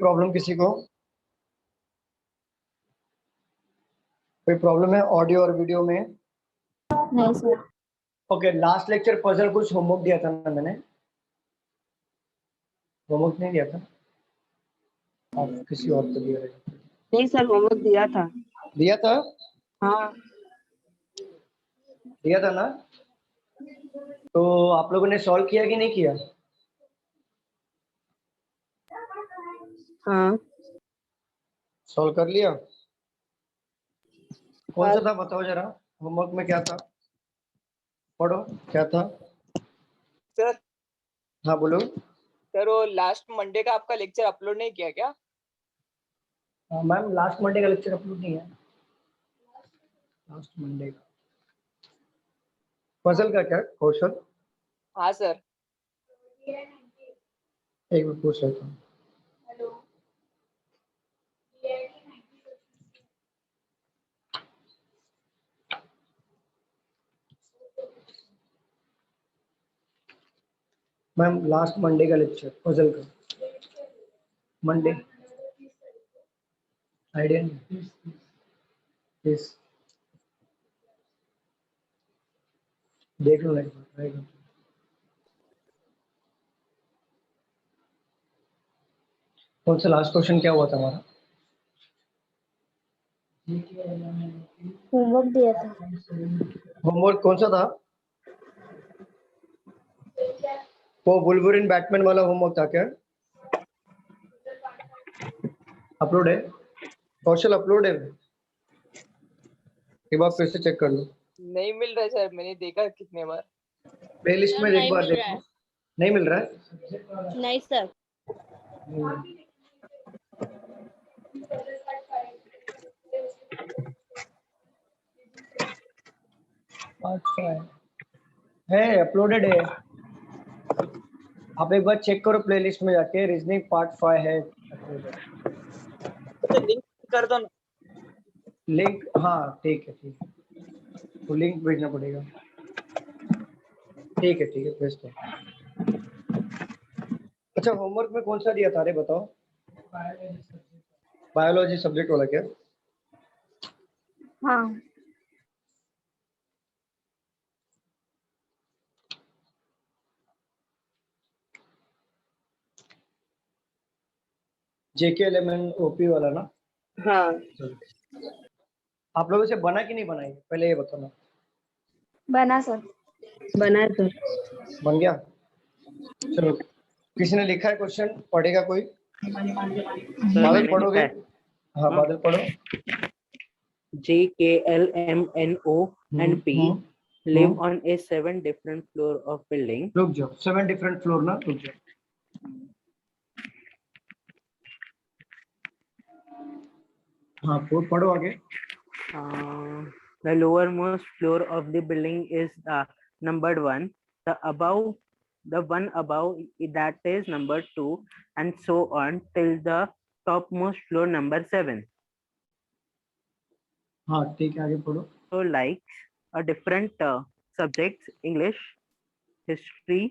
Problem किसी को? कोई प्रॉब्लम है ऑडियो और वीडियो में? नहीं sir. Okay, last lecture puzzle कुछ होमवर्क दिया था ना मैंने? होमवर्क नहीं दिया था? आप किसी और को दिया रहेगा? नहीं सर, होमवर्क दिया था। दिया था? हाँ दिया था ना? तो आप लोगों ने सॉल्व किया कि नहीं किया? हाँ सॉल्व कर लिया? कौन सा था बताओ जरा, होमवर्क में क्या था? पढ़ो, क्या था? सर। हाँ बोलो। सर वो लास्ट मंडे का आपका लेक्चर अपलोड नहीं किया क्या? मैम लास्ट मंडे का लेक्चर अपलोड नहीं है। लास्ट मंडे का पजल का क्या कौशल? हाँ सर। एक मिनट पूछ लेता हूँ। मैम लास्ट मंडे का लेक्चर पजल का, मंडे आइडिया नहीं प्लीज देख लो एक बार, ट्राई करो। कौन सा लास्ट क्वेश्चन क्या हुआ था हमारा? होमवर्क दिया था। होमवर्क कौन सा था? वो वुल्वरिन बैटमैन वाला होमवर्क था क्या? अपलोड है कौशल, अपलोड है? एक बार फिर से चेक कर लो। नहीं मिल रहा है सर, मैंने देखा कितने बार। प्लेलिस्ट में एक बार देखो। नहीं मिल रहा है? नहीं सर। है अपलोडेड है। आप एक बार चेक करो प्लेलिस्ट में जाके, रीजनिंग पार्ट 5 है अपलोडेड। लिंक कर दो ना। लिंक, हाँ ठीक है ठीक है, तो लिंक भेजना पड़ेगा। ठीक है भेज दो। अच्छा होमवर्क में कौन सा दिया था रे बताओ? बायोलॉजी सब्जेक्ट वाला क्या? हाँ JK11 OP वाला ना? हाँ। आप लोगों से बना कि नहीं बनाई पहले ये बताना। बना सर। बना सर। बन गया? चलो, किसी ने लिखा है क्वेश्चन, पढ़ेगा कोई? बादल पढ़ोगे? हाँ बादल पढ़ो। JKLMNOP live on a 7 different floor of building. रुक जाओ, 7 डिफरेंट फ्लोर ना, रुक जाओ। हाँ पढ़ो आगे। The lowermost floor of the building is numbered 1. The one above that is number 2, and so on till the topmost floor number 7. हाँ ठीक है, आगे पढ़ो। So likes different subjects: English, history,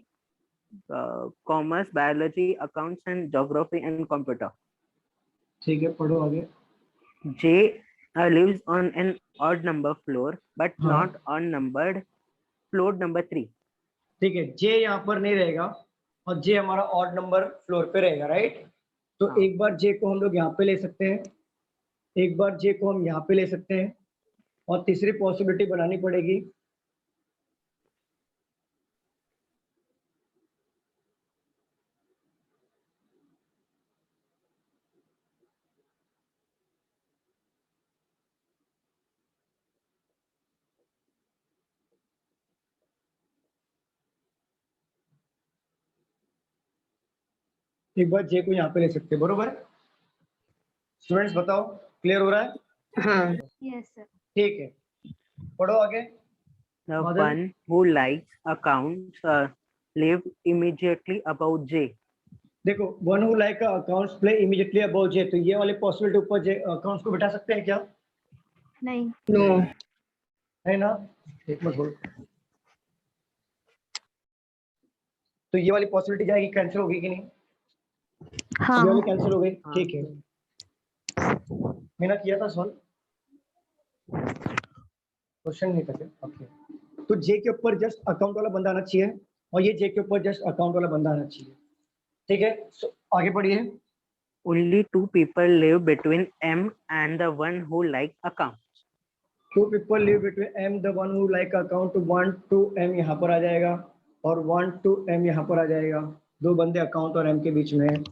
commerce, biology, accounts, and geography and computer. ठीक है पढ़ो आगे। J lives on an odd number floor but not on numbered floor number 3. ठीक है, J यहाँ पर नहीं रहेगा और J हमारा ऑड नंबर फ्लोर पे रहेगा, राइट? तो एक बार J को हम लोग यहाँ पे ले सकते हैं, एक बार J को हम यहाँ पे ले सकते हैं, और तीसरी पॉसिबिलिटी बनानी पड़ेगी। एक बार J को यहाँ पे ले सकते हैं, बरोबर? स्टूडेंट्स बताओ, क्लियर हो रहा है? हाँ। Yes sir. ठीक है, पढ़ो आगे। The one who likes accounts live immediately above J. देखो, one who like accounts play immediately above J, तो ये वाले पॉसिबिलिटी ऊपर J अकाउंट्स को बिठा सकते हैं क्या? नहीं। No. है ना? एक मिनट बोलो। तो ये वाली पॉसिबिलिटी जाएगी, कैंसिल होगी कि नहीं? हाँ अभी वाली कैंसिल हो गई, हाँ, ठीक है। मैंने किया था सॉल्व, क्वेश्चन नहीं था क्या? ओके, तो जे के ऊपर जस्ट अकाउंट वाला बंदा आना चाहिए और ये जे के ऊपर जस्ट अकाउंट वाला बंदा आना चाहिए, ठीक है। आगे बढ़िए। Only two people live between M and the one who like accounts. Two people live between M, the one who like account, 1 to m यहाँ पर आ जाएगा और 1 to m यहाँ पर आ जाएगा। दो बंदे अकाउंट और एम के बीच में हैं।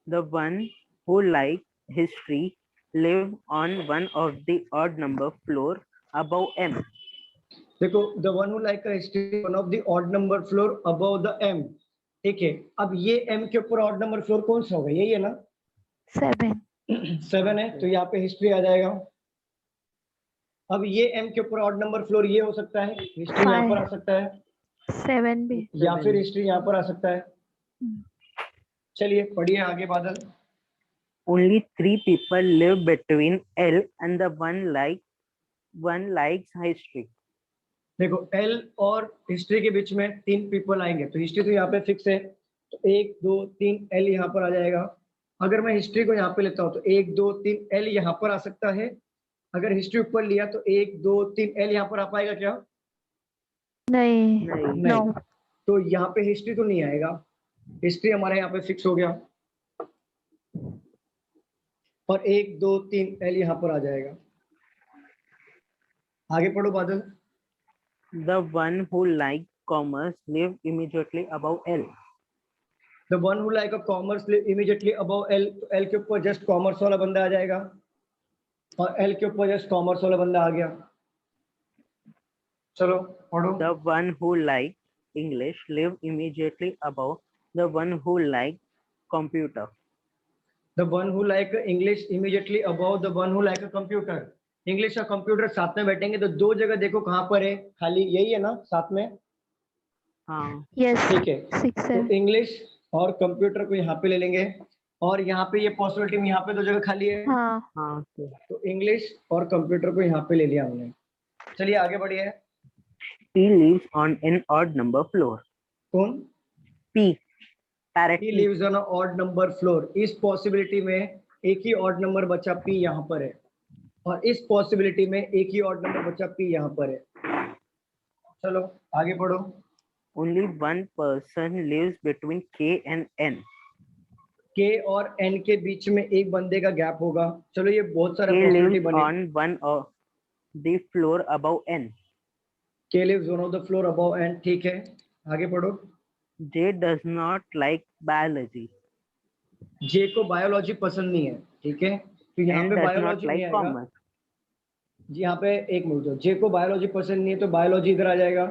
The one who like history live on one of the odd number floor above M. देखो, the one who like history one of the odd number floor above the M, ठीक है। अब ये M के ऊपर ऑड नंबर फ्लोर कौन सा होगा? यही है ना, 7 7 है, तो यहाँ पे हिस्ट्री आ जाएगा। अब ये एम के ऊपर ऑड नंबर फ्लोर ये हो सकता है, हिस्ट्री यहाँ पर आ सकता है, 7 भी। या फिर हिस्ट्री यहाँ पर आ सकता है। चलिए पढ़िए आगे बादल। Only three people live between L and the one likes history. देखो, एल और हिस्ट्री के बीच में 3 पीपल आएंगे, तो हिस्ट्री तो यहाँ पे फिक्स है, तो 1 2 3 एल यहाँ पर आ जाएगा। अगर मैं हिस्ट्री को यहाँ पे लेता हूँ तो 1 2 3 एल यहाँ पर आ सकता है। अगर हिस्ट्री ऊपर लिया तो 1 2 3 एल यहाँ पर आ पाएगा क्या? नहीं, नहीं। नो। तो यहाँ पे हिस्ट्री तो नहीं आएगा, हिस्ट्री हमारे यहाँ पे फिक्स हो गया और 1 2 3 एल यहाँ पर आ जाएगा। आगे पढ़ो बादल। The one who like commerce live immediately above L. The one who like a commerce live immediately above L, तो L के ऊपर जस्ट कॉमर्स वाला बंदा आ जाएगा और L के ऊपर जस्ट कॉमर्स वाला बंदा आ गया। चलो पढ़ो। The one who like English live immediately above the one who like computer. The one who like English immediately above the one who like a computer. English और कंप्यूटर साथ में बैठेंगे तो दो जगह देखो कहाँ पर है, खाली यही है ना साथ में। हाँ, यस, ठीक है, 6 है। तो इंग्लिश और कंप्यूटर को यहाँ पे ले लेंगे और यहाँ पे ये पॉसिबिलिटी में यहाँ पे दो जगह खाली है, हाँ, हाँ। तो इंग्लिश और कंप्यूटर को यहाँ पे ले लिया हमने। चलिए आगे बढ़िए। P lives on an odd number floor. कौन? P. Parrot He P. lives on a odd number floor. इस पॉसिबिलिटी में एक ही ऑड नंबर बचा P यहाँ पर है और इस पॉसिबिलिटी में एक ही ऑड नंबर बचा P यहाँ पर है। चलो आगे पढ़ो। Only one person lives between K and N. K और N के बीच में एक बंदे का गैप होगा। चलो ये बहुत सारा K पॉसिबिलिटी lives बने। on one of the floor above N. K lives on the floor above N, ठीक है, आगे पढ़ो। J does not like biology. J को बायोलॉजी पसंद नहीं है, ठीक है, तो यहाँ N पे does not बायोलॉजी नहीं like आएगा। commerce. जी यहाँ पे एक मिनट, J को बायोलॉजी पसंद नहीं है तो बायोलॉजी इधर आ जाएगा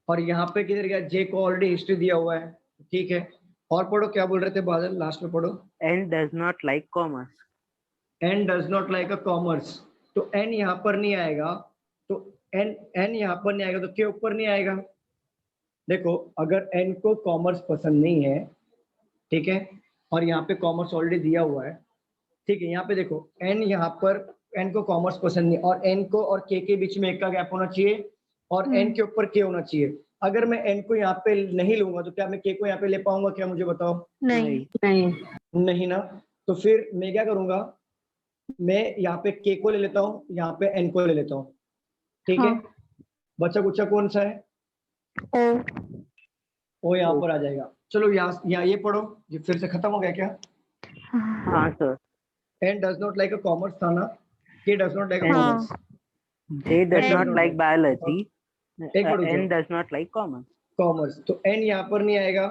और यहाँ पे किधर गया? J को ऑलरेडी हिस्ट्री दिया हुआ है, ठीक है। और पढ़ो, क्या बोल रहे थे बादल? लास्ट में पढ़ो। N does not like commerce. N does not like a commerce, तो N यहाँ पर नहीं आएगा, तो N यहाँ पर नहीं आएगा तो K ऊपर नहीं आएगा। देखो, अगर N को कॉमर्स पसंद नहीं है, ठीक है, और यहाँ पे कॉमर्स ऑलरेडी दिया हुआ है, ठीक है, यहाँ पे देखो N यहाँ पर N को कॉमर्स पसंद नहीं और N को और K के बीच में एक का गैप होना चाहिए और N के ऊपर K होना चाहिए। अगर मैं N को यहाँ पे नहीं लूंगा तो क्या मैं K को यहाँ पे ले पाऊंगा क्या? मुझे बताओ। नहीं, नहीं ना, तो फिर मैं क्या करूंगा, मैं यहाँ पे K को ले लेता हूँ, यहाँ पे N को ले लेता हूँ, ठीक है। बचा कुचा कौन सा है? ओ यहाँ पर आ जाएगा। चलो यहाँ ये पढ़ो, ये फिर से खत्म हो गया क्या? हाँ sir. N does not like a commerce था ना, K does not like a हाँ। commerce। J does N not like biology. एक मिनट N रुको। does not like commerce. Commerce, तो N यहाँ पर नहीं आएगा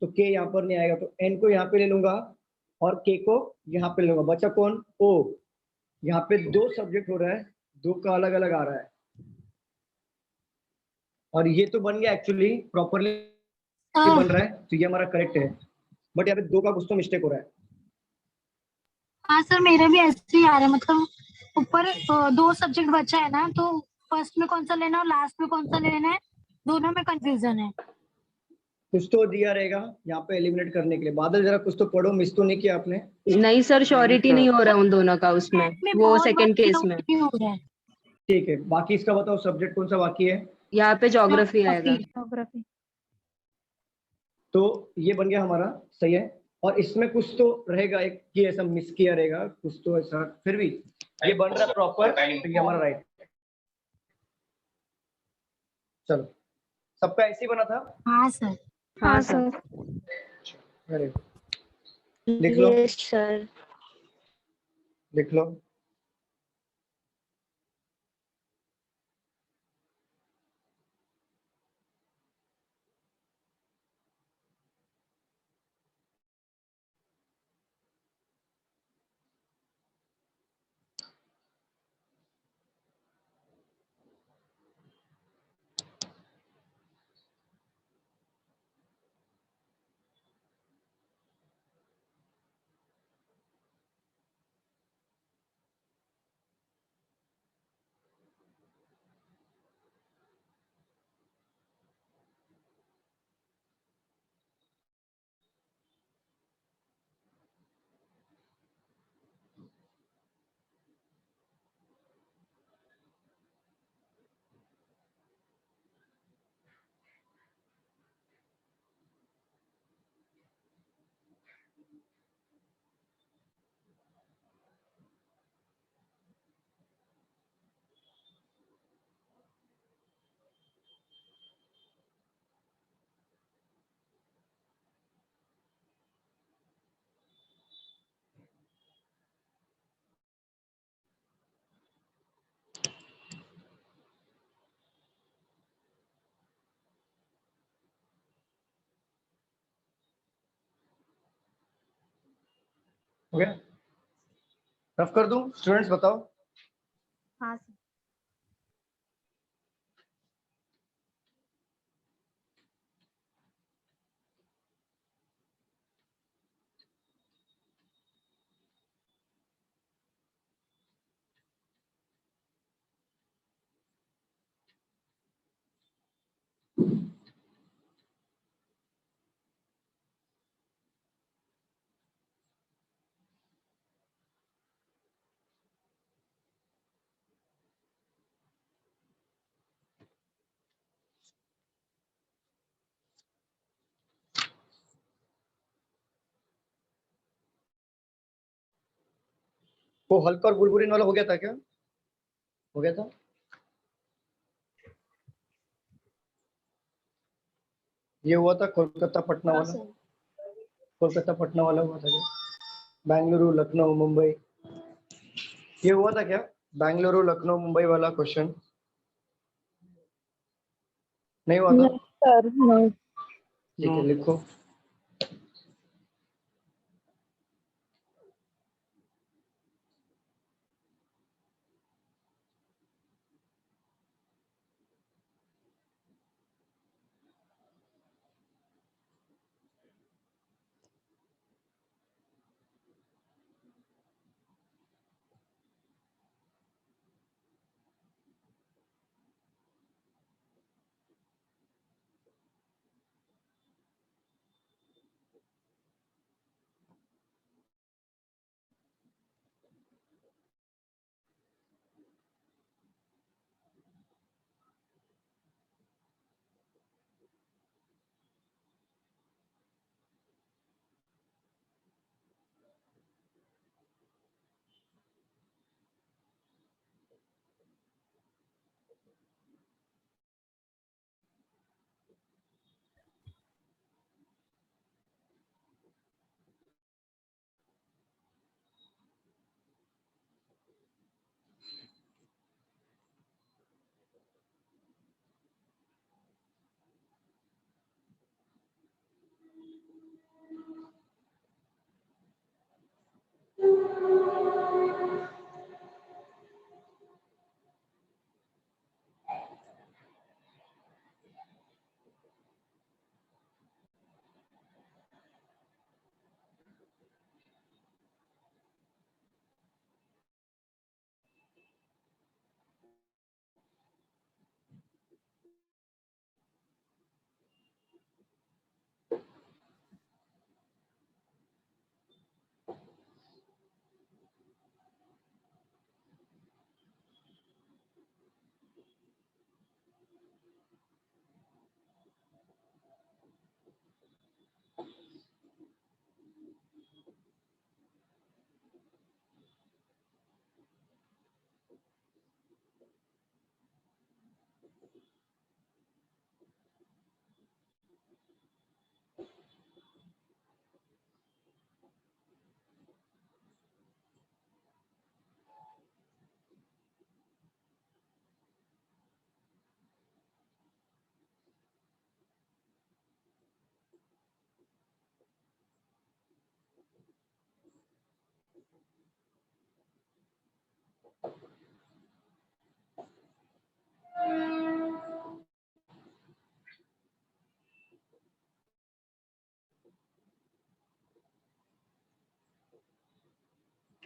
तो K यहाँ पर नहीं आएगा, तो N को यहाँ पे ले लूंगा और K को यहाँ पे ले लूंगा। बचा कौन? O। यहाँ पे दो सब्जेक्ट हो रहा है, दो का अलग अलग आ रहा है और ये तो बन गया एक्चुअली प्रॉपरली बन रहा है, तो ये हमारा करेक्ट है, बट यहाँ पे दो का कुछ तो मिस्टेक हो रहा है। हाँ सर, मेरा भी ऐसे ही आ रहा है, मतलब ऊपर दो सब्जेक्ट बचा है ना, तो फर्स्ट में कौन सा लेना और लास्ट में कौन सा लेना है, दोनों में कंफ्यूजन है। कुछ तो दिया रहेगा यहाँ पे एलिमिनेट करने के लिए। बादल जरा कुछ तो पढ़ो, मिस तो नहीं किया आपने? नहीं सर, श्योरिटी नहीं हो रहा उन दोनों का उसमें, वो बहुत सेकंड बार केस में। हो रहा है। ठीक है, बाकी इसका बताओ सब्जेक्ट कौन सा बाकी है? यहाँ पे ज्योग्राफी आएगा। ज्योग्राफी। तो ये बन गया हमारा, सही है। और इसमें कुछ तो रहेगा एक कि ऐसा मिस किया रहेगा कुछ तो ऐसा, फिर भी ये बन रहा है प्रॉपर, तो ये हमारा राइट। चलो, सबका ऐसे ही बना था। हाँ सर। हाँ सर। अरे लिख लो, यस सर। लिख लो। हो गया? रफ कर दूं? स्टूडेंट्स बताओ। हाँ सर। वो हल्का और बुलबुलिन वाला हो गया था क्या? हो गया था? ये हुआ था कोलकाता पटना हाँ वाला? सर। कोलकाता पटना वाला हुआ था क्या? बेंगलुरु लखनऊ मुंबई, ये हुआ था क्या? बेंगलुरु लखनऊ मुंबई वाला क्वेश्चन नहीं हुआ था? सर नहीं। ठीक है, No. लिखो।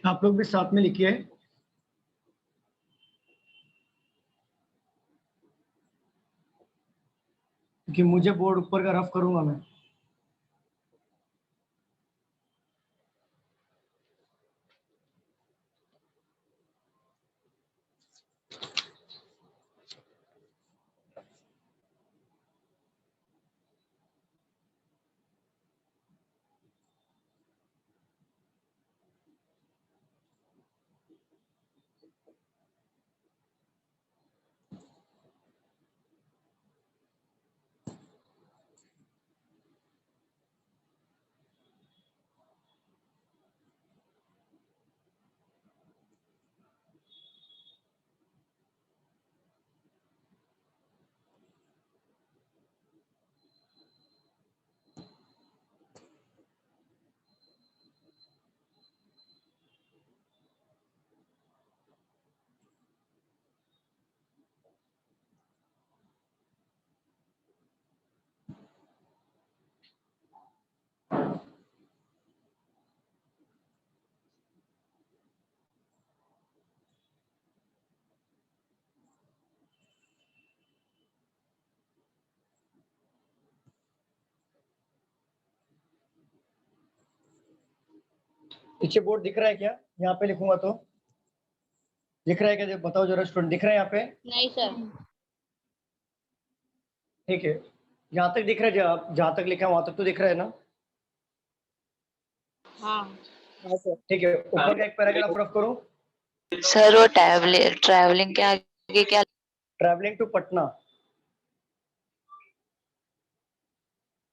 आप लोग भी साथ में लिखिए। क्योंकि मुझे बोर्ड ऊपर का रफ करूंगा मैं। पीछे बोर्ड दिख रहा है क्या? यहाँ पे लिखूंगा तो दिख रहा है क्या? बताओ जरा स्टूडेंट, दिख रहा है यहाँ पे? नहीं सर। ठीक है, यहाँ तक दिख रहा है? जहाँ तक लिखा है वहां तक तो दिख रहा है ना? हाँ ठीक है, ऊपर का एक पैराग्राफ रफ करो। सर वो ट्रैवलिंग के आगे क्या? Traveling to Patna.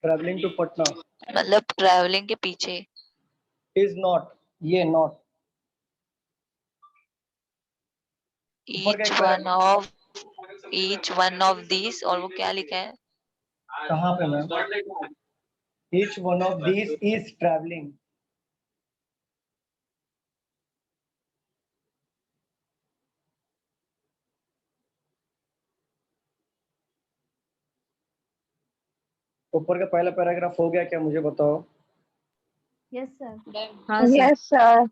Traveling to Patna मतलब ट्रैवलिंग के पीछे इज नॉट, ये नॉट। ऊपर का ईच एक वन ऑफ दीज, और वो क्या लिखा है? कहाँ पे ma'am? Each one of these is travelling. ऊपर का पहला पैराग्राफ हो गया क्या, मुझे बताओ? Yes sir. हाँ सर। Yes sir.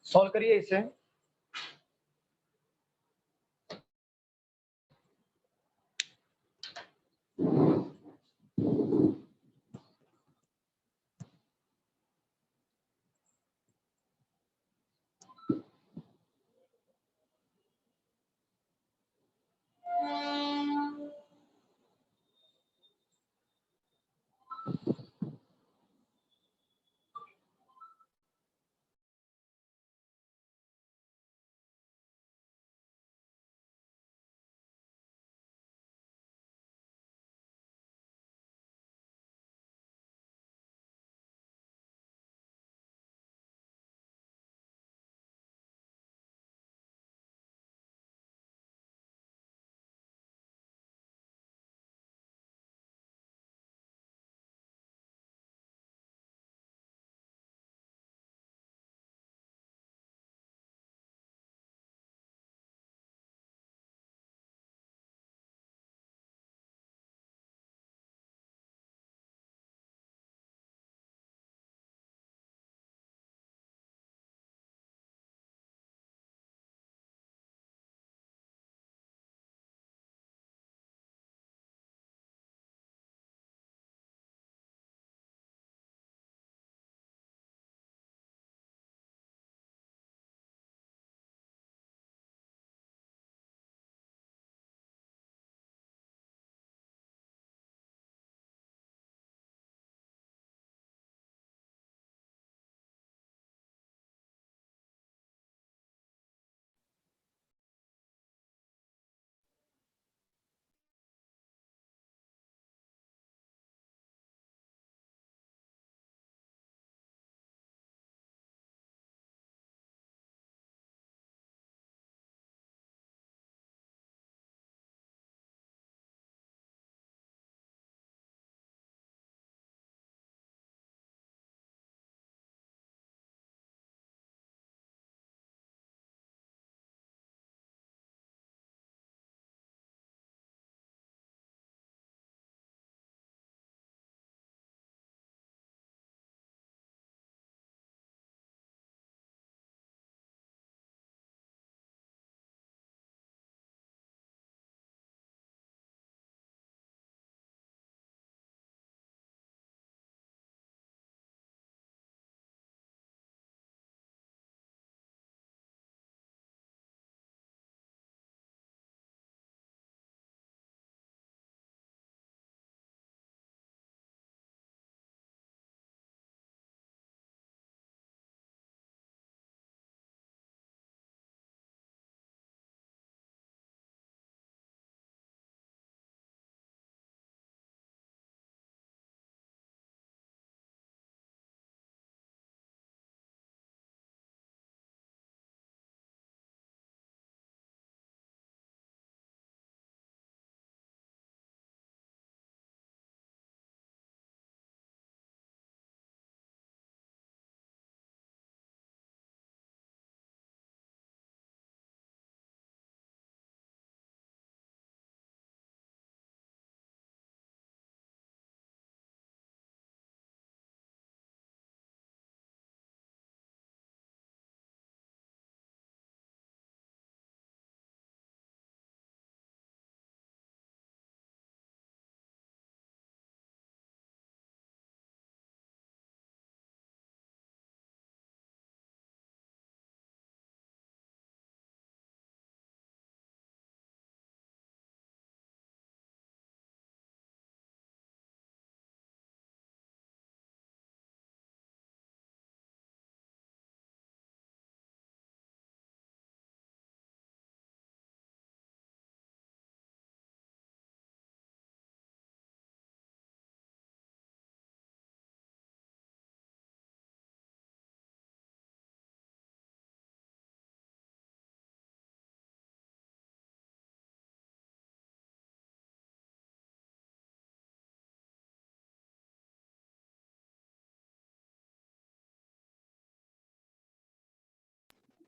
सॉल्व करिए इसे।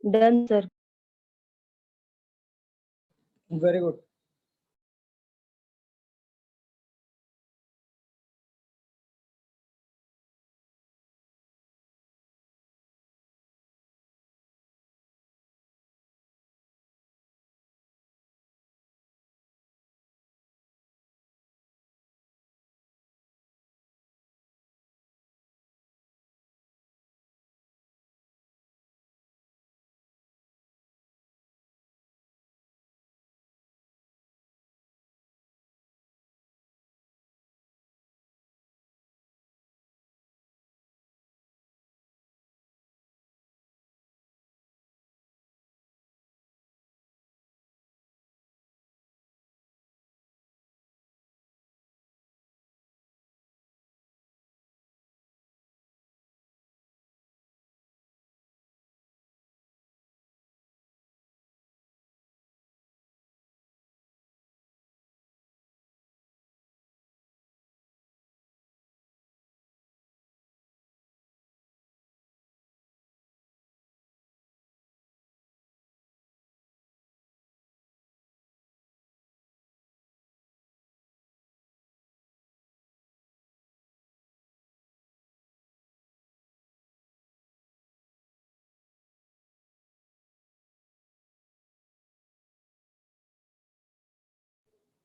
Done sir. Very good.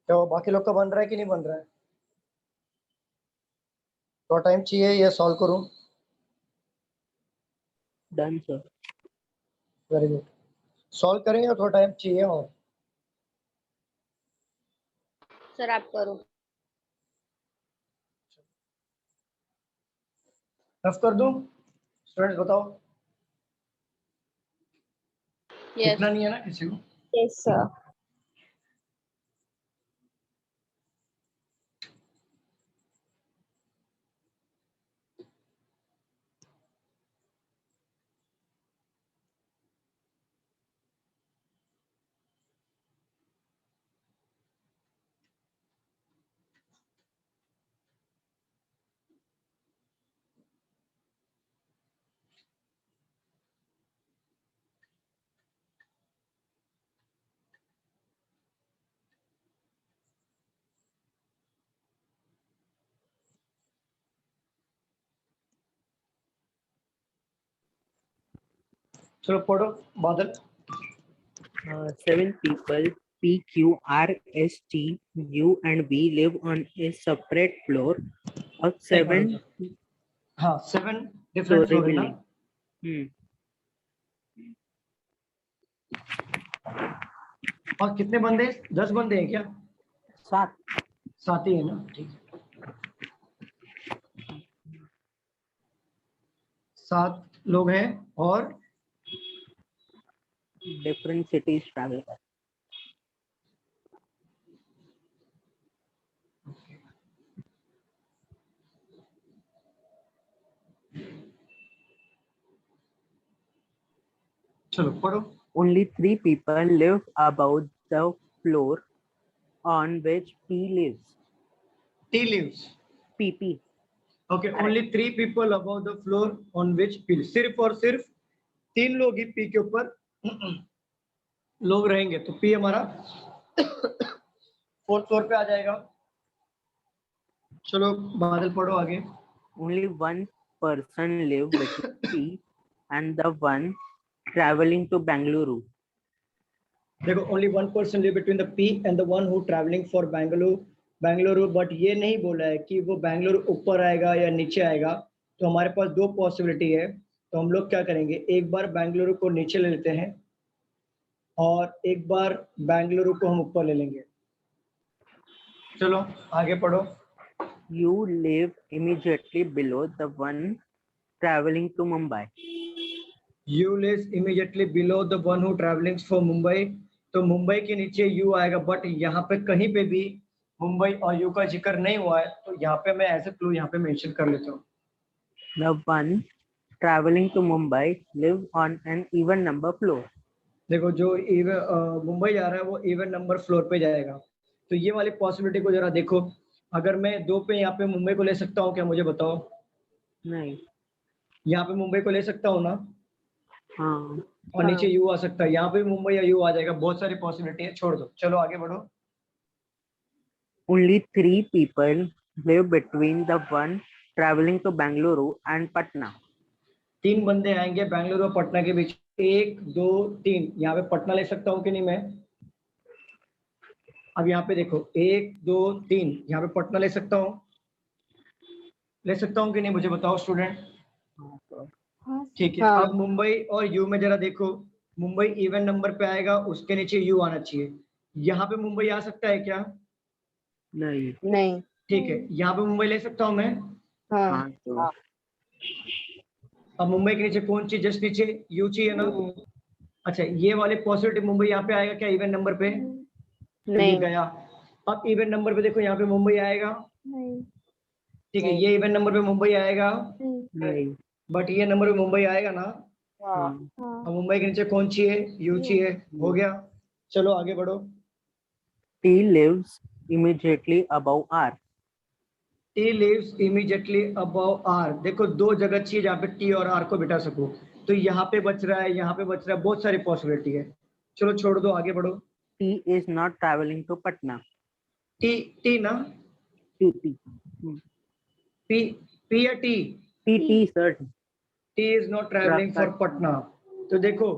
तो बाकी लोग का बन रहा है कि नहीं बन रहा है? थोड़ा टाइम चाहिए ये सॉल्व करूं? Done, sir. Very good. Solve करें या थोड़ा टाइम चाहिए और? सर आप करो। रफ कर दूं? स्टूडेंट्स बताओ। यस इतना नहीं है ना किसी को? Yes sir. चलो पढ़ो बादल। 7 people P, Q, R, S, T, U, and V live on a separate floor of 7 हाँ 7 डिफरेंट story फ्लोर है ना? building. Hmm. और कितने बंदे? 10 बंदे हैं क्या? 7. 7 ही है ना? ठीक है। 7 लोग हैं और Different cities travel. चलो पढ़ो। Only 3 people live above the floor on which P lives. T lives. PP. Okay, only 3 people above the floor on which P lives. सिर्फ और सिर्फ 3 लोग ही P के ऊपर लोग रहेंगे, तो P हमारा 4th फ्लोर पे आ जाएगा। चलो बादल पढ़ो आगे। Only one person live between P and the one traveling to Bangalore. देखो only one person live between the P and the one who traveling for Bangalore, but ये नहीं बोला है कि वो बैंगलोर ऊपर आएगा या नीचे आएगा। तो हमारे पास 2 पॉसिबिलिटी है, तो हम लोग क्या करेंगे, एक बार बेंगलुरु को नीचे ले लेते हैं और एक बार बेंगलुरु को हम ऊपर ले लेंगे। चलो आगे पढ़ो। You live immediately below the one traveling to Mumbai. U lives immediately below the one who traveling for Mumbai, तो मुंबई के नीचे यू आएगा, बट यहाँ पे कहीं पे भी मुंबई और यू का जिक्र नहीं हुआ है, तो यहाँ पे मैं एज ए क्लू यहाँ पे मेंशन कर लेता हूँ। The one traveling to Mumbai live on an even number floor. देखो जो मुंबई जा रहा है वो इवन नंबर फ्लोर पे जाएगा, तो ये वाली पॉसिबिलिटी को जरा देखो। अगर मैं 2 पे यहाँ पे मुंबई को ले सकता हूँ क्या, मुझे बताओ? नहीं. यहाँ पे मुंबई को ले सकता हूँ ना? हाँ. और नीचे यू आ सकता है, यहाँ पे मुंबई या यू आ जाएगा। बहुत सारी पॉसिबिलिटी है, छोड़ दो। चलो आगे बढ़ो। Only 3 people live between the one traveling to Bangalore and Patna. 3 बंदे आएंगे बेंगलुरु और पटना के बीच। 1 2 3, यहाँ पे पटना ले सकता हूँ कि नहीं मैं? अब यहाँ पे देखो 1 2 3, यहाँ पे पटना ले सकता हूँ कि नहीं, मुझे बताओ स्टूडेंट। ठीक है। अब मुंबई और यू में जरा देखो, मुंबई इवन नंबर पे आएगा, उसके नीचे यू आना चाहिए। यहाँ पे मुंबई आ सकता है क्या? नहीं. नहीं. ठीक है, यहाँ पे मुंबई ले सकता हूँ मैं। हाँ. तो अब मुंबई के नीचे कौन चाहिए? जस्ट नीचे यू चाहिए ना? अच्छा, ये वाली पॉसिबिलिटी मुंबई यहाँ पे आएगा क्या इवन नंबर पे? ये नहीं. गया। अब इवन नंबर पे देखो, यहाँ पे मुंबई आएगा। ठीक है, ये इवन नंबर पे मुंबई आएगा, नहीं. बट ये नंबर पे मुंबई आएगा ना? हाँ. अब मुंबई के नीचे कौन चाहिए? यू चाहिए। हो गया। चलो आगे बढ़ो। T lives immediately above R. T lives immediately above R. देखो 2 जगह चाहिए जहाँ पे टी और आर को बिठा सको, तो यहाँ पे बच रहा है, यहाँ पे बच रहा है, बहुत सारी पॉसिबिलिटी है। चलो छोड़ दो, आगे बढ़ो। T is not traveling to Patna. T ना? T. पी पी या T? T, sir. T is not travelling for Patna. तो देखो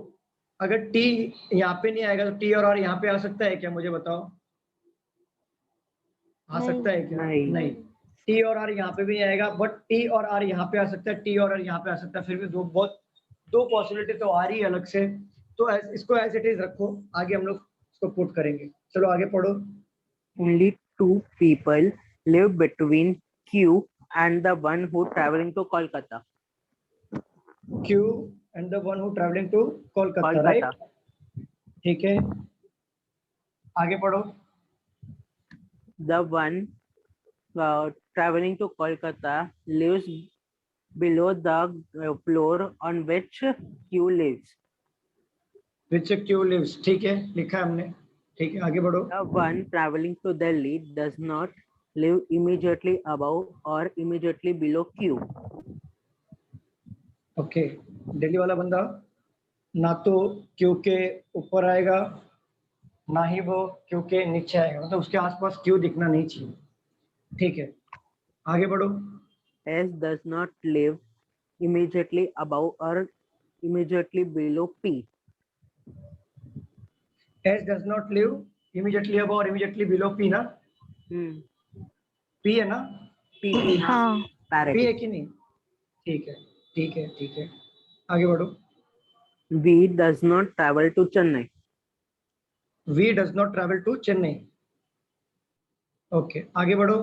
अगर टी यहाँ पे नहीं आएगा तो टी और आर यहाँ पे आ सकता है क्या, मुझे बताओ? आ सकता है क्या? नहीं। नहीं। टी और आर यहाँ पे भी आएगा, बट टी और आर यहाँ पे आ सकता है, टी और आर यहाँ पे आ सकता है, फिर भी दो पॉसिबिलिटी तो आ रही है अलग से। तो इसको एज इट इज रखो, आगे हम लोग इसको पुट करेंगे। चलो आगे पढ़ो। Only two people live between Q and the one who traveling to Kolkata. Q and the one who traveling to Kolkata, right? ठीक है, आगे पढ़ो। The one traveling to Kolkata lives below the floor on which Q lives. Which Q lives, ठीक है, लिखा है हमने। ठीक है, आगे बढ़ो। The one traveling to Delhi does not live immediately above or immediately below Q. Okay, Delhi वाला बंदा ना तो क्यू के ऊपर आएगा, ना ही वो क्यू के नीचे आएगा, मतलब उसके आसपास क्यू दिखना नहीं चाहिए। ठीक है, आगे बढ़ो। S does not live immediately above or immediately below P. S does not live immediately above or immediately below P ना? P है ना? P हाँ P है कि नहीं? ठीक है, ठीक है, ठीक है, आगे बढ़ो। V does not travel to Chennai. V does not travel to Chennai. Okay, आगे बढ़ो।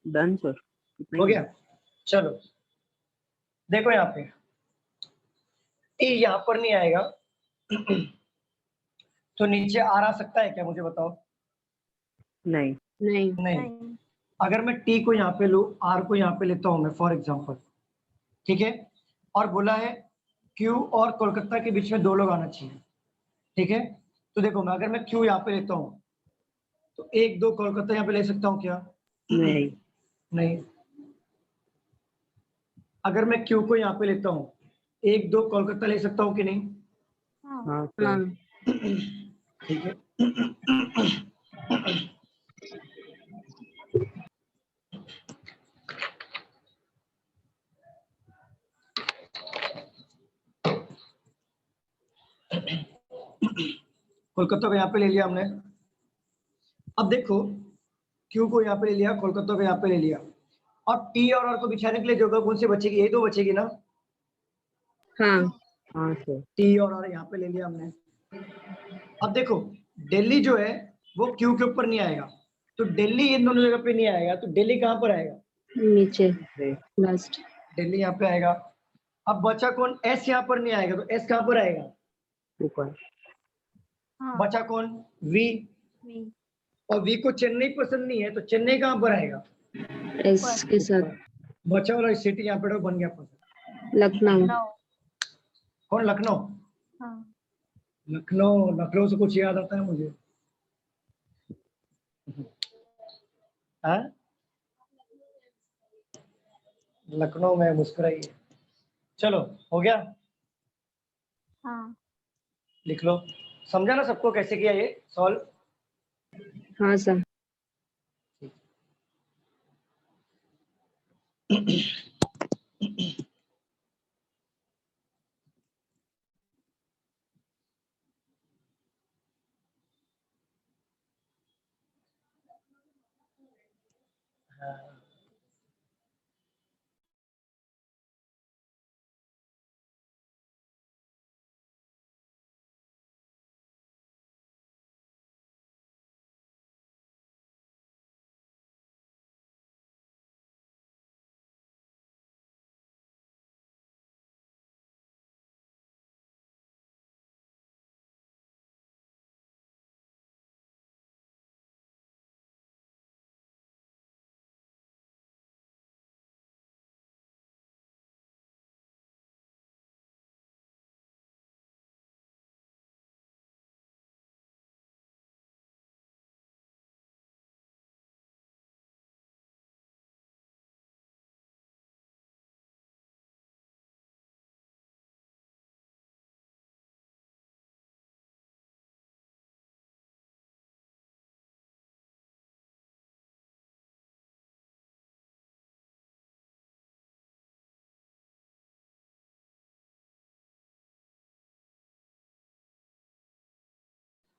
Done, sir. हो गया? चलो देखो यहाँ पे टी यहाँ पर नहीं आएगा तो नीचे आर आ सकता है क्या, मुझे बताओ? नहीं। नहीं। नहीं। अगर मैं टी को यहाँ पे लूँ, आर को यहाँ पे लेता हूँ मैं फॉर एग्जांपल, ठीक है, और बोला है क्यू और कोलकाता के बीच में दो लोग आना चाहिए, ठीक है, तो देखो मैं अगर मैं क्यू यहाँ पे लेता हूँ तो एक दो कोलकाता यहाँ पे ले सकता हूँ क्या? नहीं। नहीं। अगर मैं क्यू को यहाँ पे लेता हूँ, एक दो कोलकाता ले सकता हूँ कि नहीं? हाँ, हाँ। ठीक है। कोलकाता को यहाँ पे ले लिया हमने। अब देखो क्यू को यहाँ पे ले लिया, कोलकाता को यहाँ पे ले लिया, और टी और आर को बिछाने के लिए जगह कौन सी बचेगी? यही दो बचेगी ना? हाँ। हाँ सर। टी और आर यहाँ पे ले लिया हमने। अब देखो दिल्ली जो है वो क्यू के ऊपर नहीं आएगा, तो दिल्ली इन दोनों जगह पे नहीं आएगा, तो दिल्ली कहाँ पर आएगा? नीचे लास्ट। दिल्ली यहाँ पे आएगा। अब बचा कौन? एस यहाँ पर नहीं आएगा, तो एस कहाँ पर आएगा? ऊपर। बचा कौन? वी। और वी को चेन्नई पसंद नहीं है, तो चेन्नई कहाँ पर आएगा? एस के साथ। बचा वाला सिटी यहाँ पे बन गया पसंद। लखनऊ। कौन? लखनऊ। लखनऊ, लखनऊ से कुछ याद आता है मुझे? हाँ? लखनऊ में मुस्कुराइए। चलो हो गया? हाँ लिख लो। समझा ना सबको कैसे किया ये सॉल्व? हाँ सर।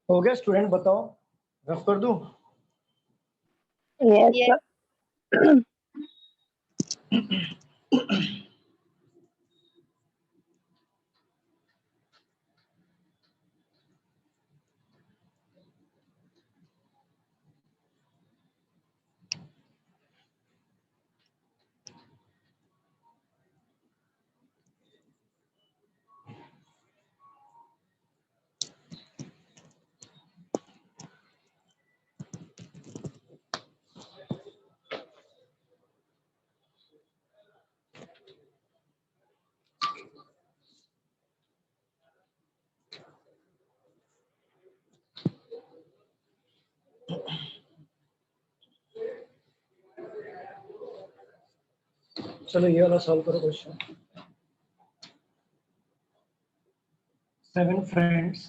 हो गया स्टूडेंट? बताओ, रफ कर दूं? Yes, Yes. sir. चलो ये वाला सॉल्व करो क्वेश्चन। 7 friends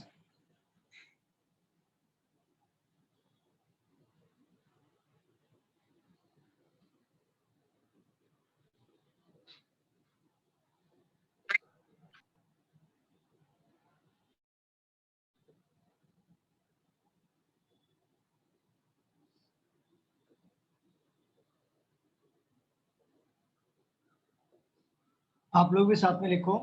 आप लोग भी साथ में लिखो।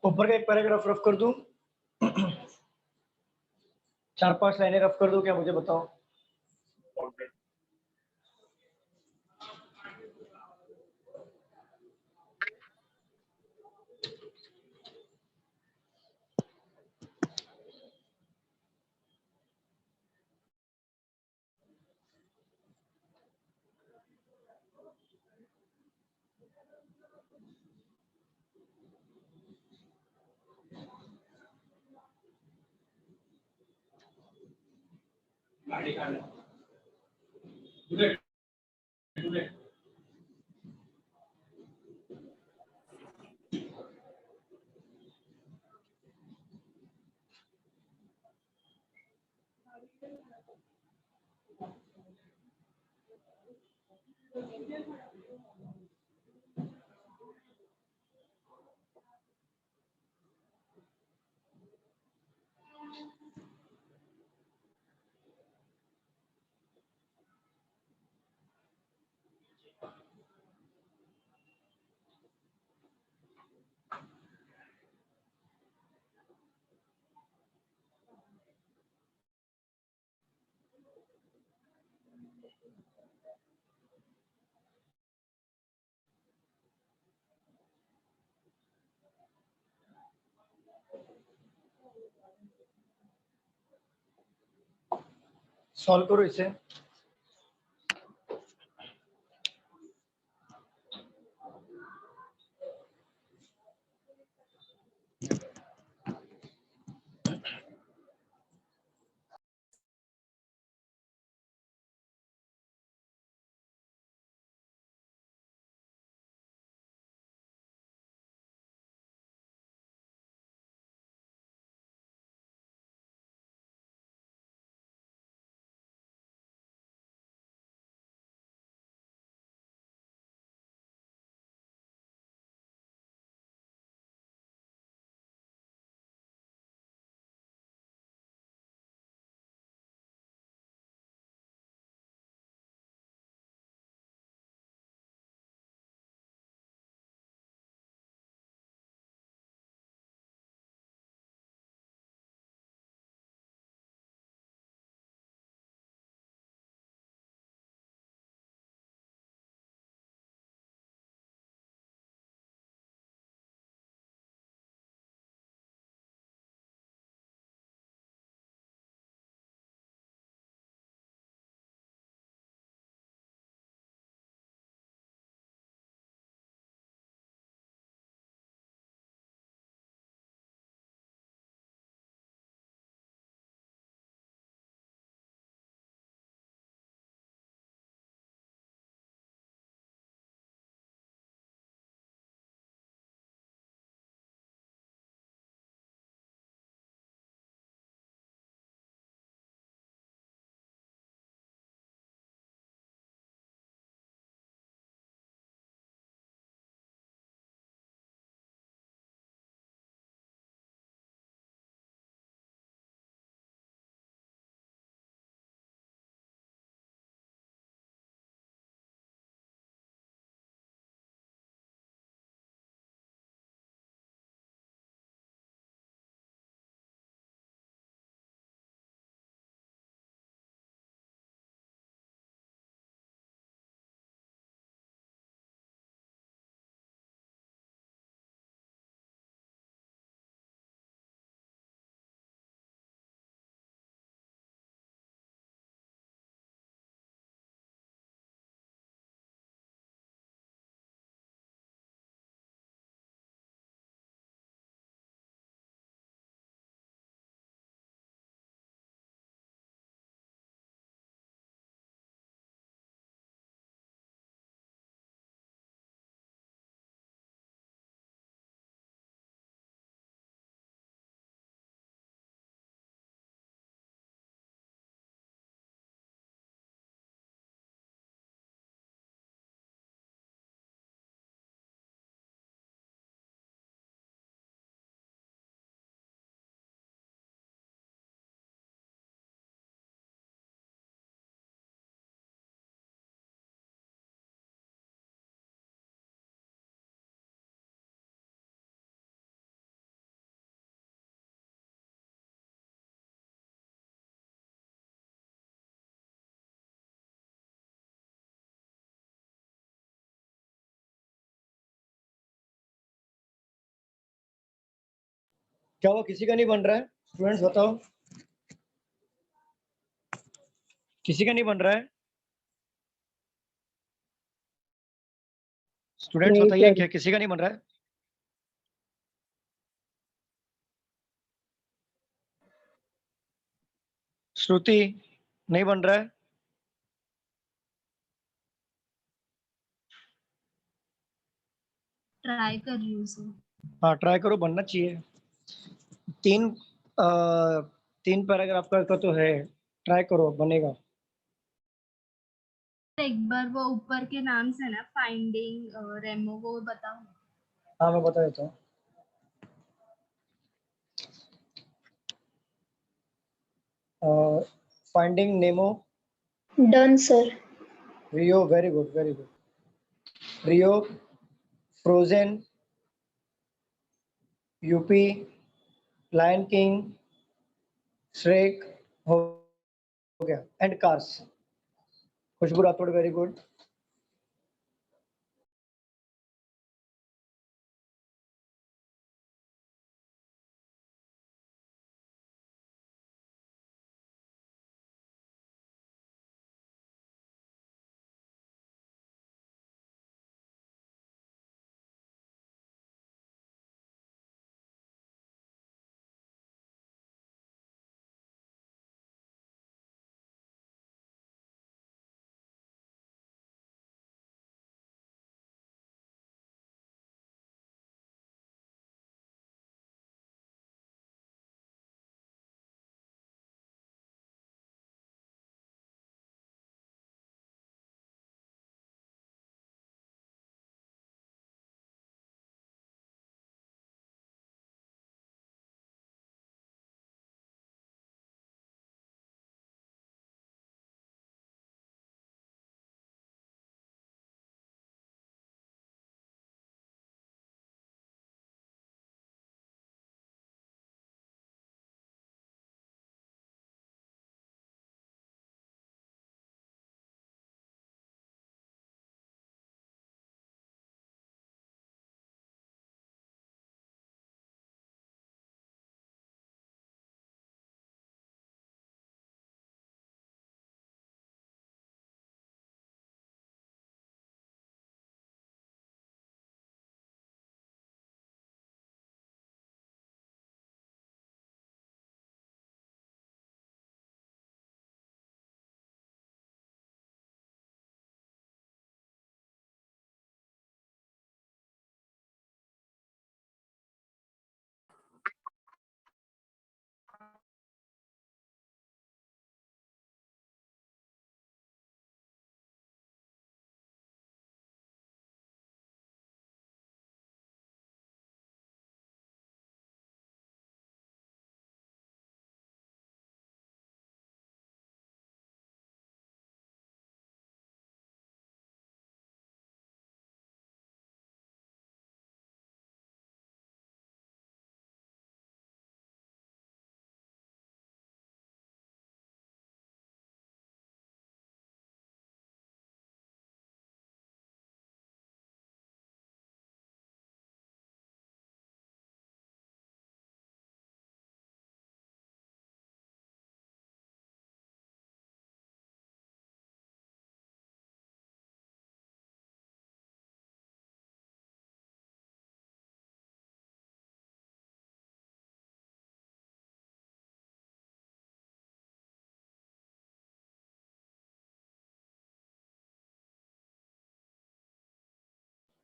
ऊपर का एक पैराग्राफ रफ कर दूं? 4-5 लाइनें रफ कर दूं क्या, मुझे बताओ। सॉल्व करो इसे। क्या हुआ, किसी का नहीं बन रहा है? स्टूडेंट्स बताओ, किसी का नहीं बन रहा है? स्टूडेंट्स नहीं बताइए, सर। क्या किसी का नहीं बन रहा है? श्रुति, नहीं बन रहा है? ट्राई कर रही हूँ सर। हाँ ट्राई करो, बनना चाहिए। तीन तीन पैराग्राफ का तो है, ट्राई करो बनेगा। एक बार वो ऊपर के नाम से ना फाइंडिंग रेमो वो बताओ। हाँ मैं बता देता हूँ। Finding Nemo, done sir. Rio, very good very good. Rio, Frozen, Up, Lion King, Shrek हो गया, and Cars. Khushboo Rathore, very good.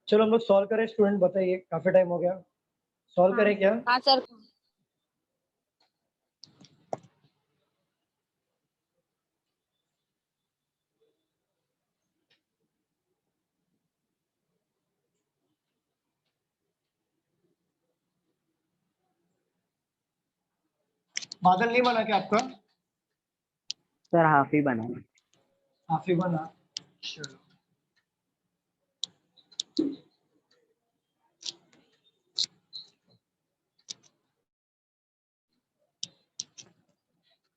चलो हम लोग सॉल्व करें। स्टूडेंट बताइए, काफी टाइम हो गया, सॉल्व करें क्या? हाँ सर। बादल नहीं बना क्या आपका? सर हाफ ही बना है। हाफी बना, चलो।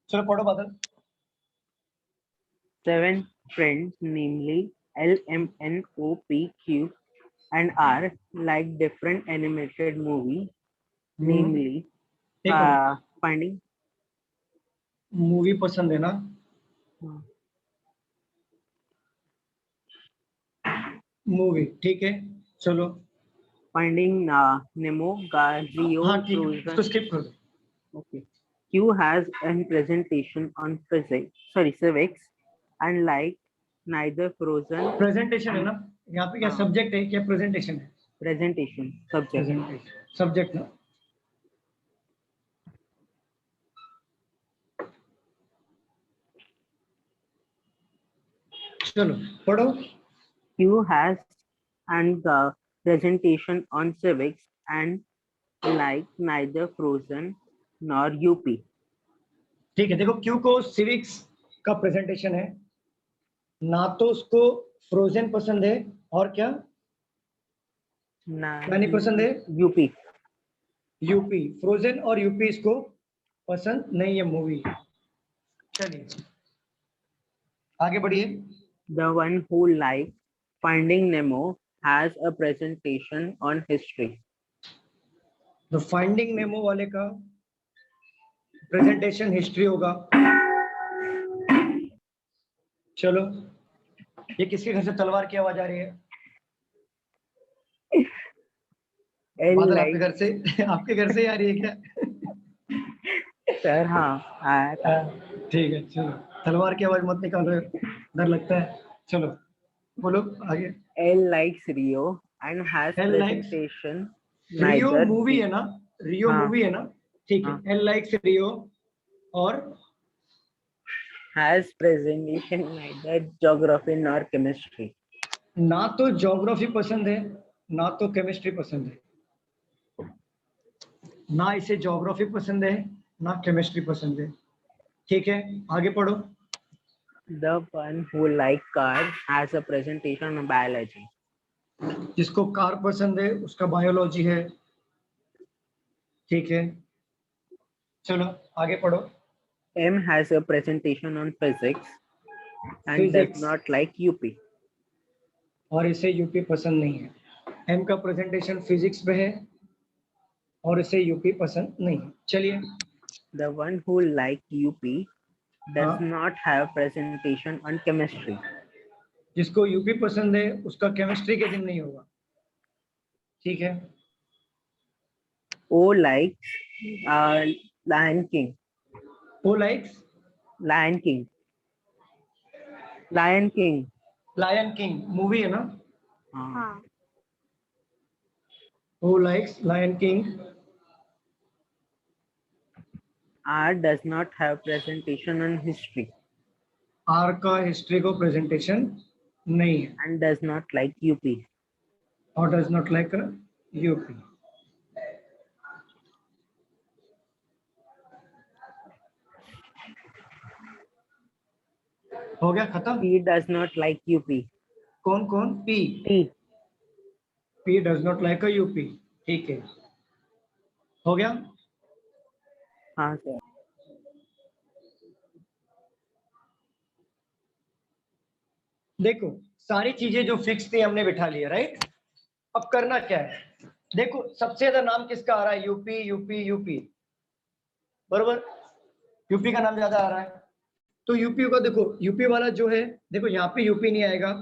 चलो पढ़ो बादल। 7 friends, namely L, M, N, O, P, Q, and R, like different animated movie, namely एक मिनट, finding. मूवी पसंद है ना? मूवी, ठीक है, चलो। Finding Nemo, Gazio, हाँ ठीक है, Frozen. इसको स्किप कर दो। Okay. Q has a presentation on civics, and like neither Frozen. Presentation है ना? यहाँ पे क्या हाँ। सब्जेक्ट है क्या प्रेजेंटेशन है? Presentation subject. प्रेजेंटेशन सब्जेक्ट ना। चलो पढ़ो। Q has and the presentation on civics and like neither Frozen nor UP. ठीक है, देखो क्यू को सिविक्स का प्रेजेंटेशन है, ना तो उसको फ्रोजन पसंद है, और क्या क्या नहीं पसंद है? UP. यूपी, फ्रोजन और यूपी इसको पसंद नहीं है मूवी। चलिए आगे बढ़िए। The one who likes Finding Nemo has a presentation on history. The finding Nemo वाले का प्रेजेंटेशन हिस्ट्री होगा। चलो, ये किसके घर से तलवार की आवाज आ रही है? L बादल, likes, आपके घर से आपके घर से ही आ रही है क्या? sir, हाँ आया था। ठीक है, चलो, तलवार की आवाज मत निकाल रहे, डर लगता है। चलो बोलो आगे। L likes Rio and has L likes presentation Rio neither movie है ना? रियो हाँ। मूवी है ना? ठीक है, हाँ। एल लाइक्स रियो और has presentation neither geography nor chemistry. ना तो ज्योग्राफी पसंद है ना तो केमिस्ट्री पसंद है। ना इसे ज्योग्राफी पसंद है ना केमिस्ट्री पसंद है। ठीक है, आगे पढ़ो। The one who likes cars has a presentation on biology. जिसको कार पसंद है उसका बायोलॉजी है। ठीक है, चलो आगे पढ़ो। M has a presentation on physics and Physics. does not like UP. और इसे यूपी पसंद नहीं है। एम का प्रेजेंटेशन फिजिक्स में है और इसे यूपी पसंद नहीं है। चलिए, The one who likes UP does हाँ। not have presentation on chemistry. जिसको यूपी पसंद है उसका केमिस्ट्री के दिन नहीं होगा। ठीक है, O likes Lion King. वो likes Lion King. Lion King. Lion King movie है ना? हाँ। वो likes Lion King. R does not have presentation on history R का हिस्ट्री को प्रेजेंटेशन नहीं है and does not like UP. और डज नॉट लाइक यूपी। हो गया खत्म। P does not like UP. कौन कौन? P. P. P does not like UP. ठीक है, हो गया। हाँ sir. देखो, सारी चीजें जो फिक्स थी हमने बिठा ली है, राइट? अब करना क्या है? देखो, सबसे ज्यादा नाम किसका आ रहा है? यूपी यूपी यूपी, बरोबर? यूपी का नाम ज्यादा आ रहा है, तो यूपी का देखो, यूपी वाला जो है, देखो यहाँ पे यूपी नहीं आएगा,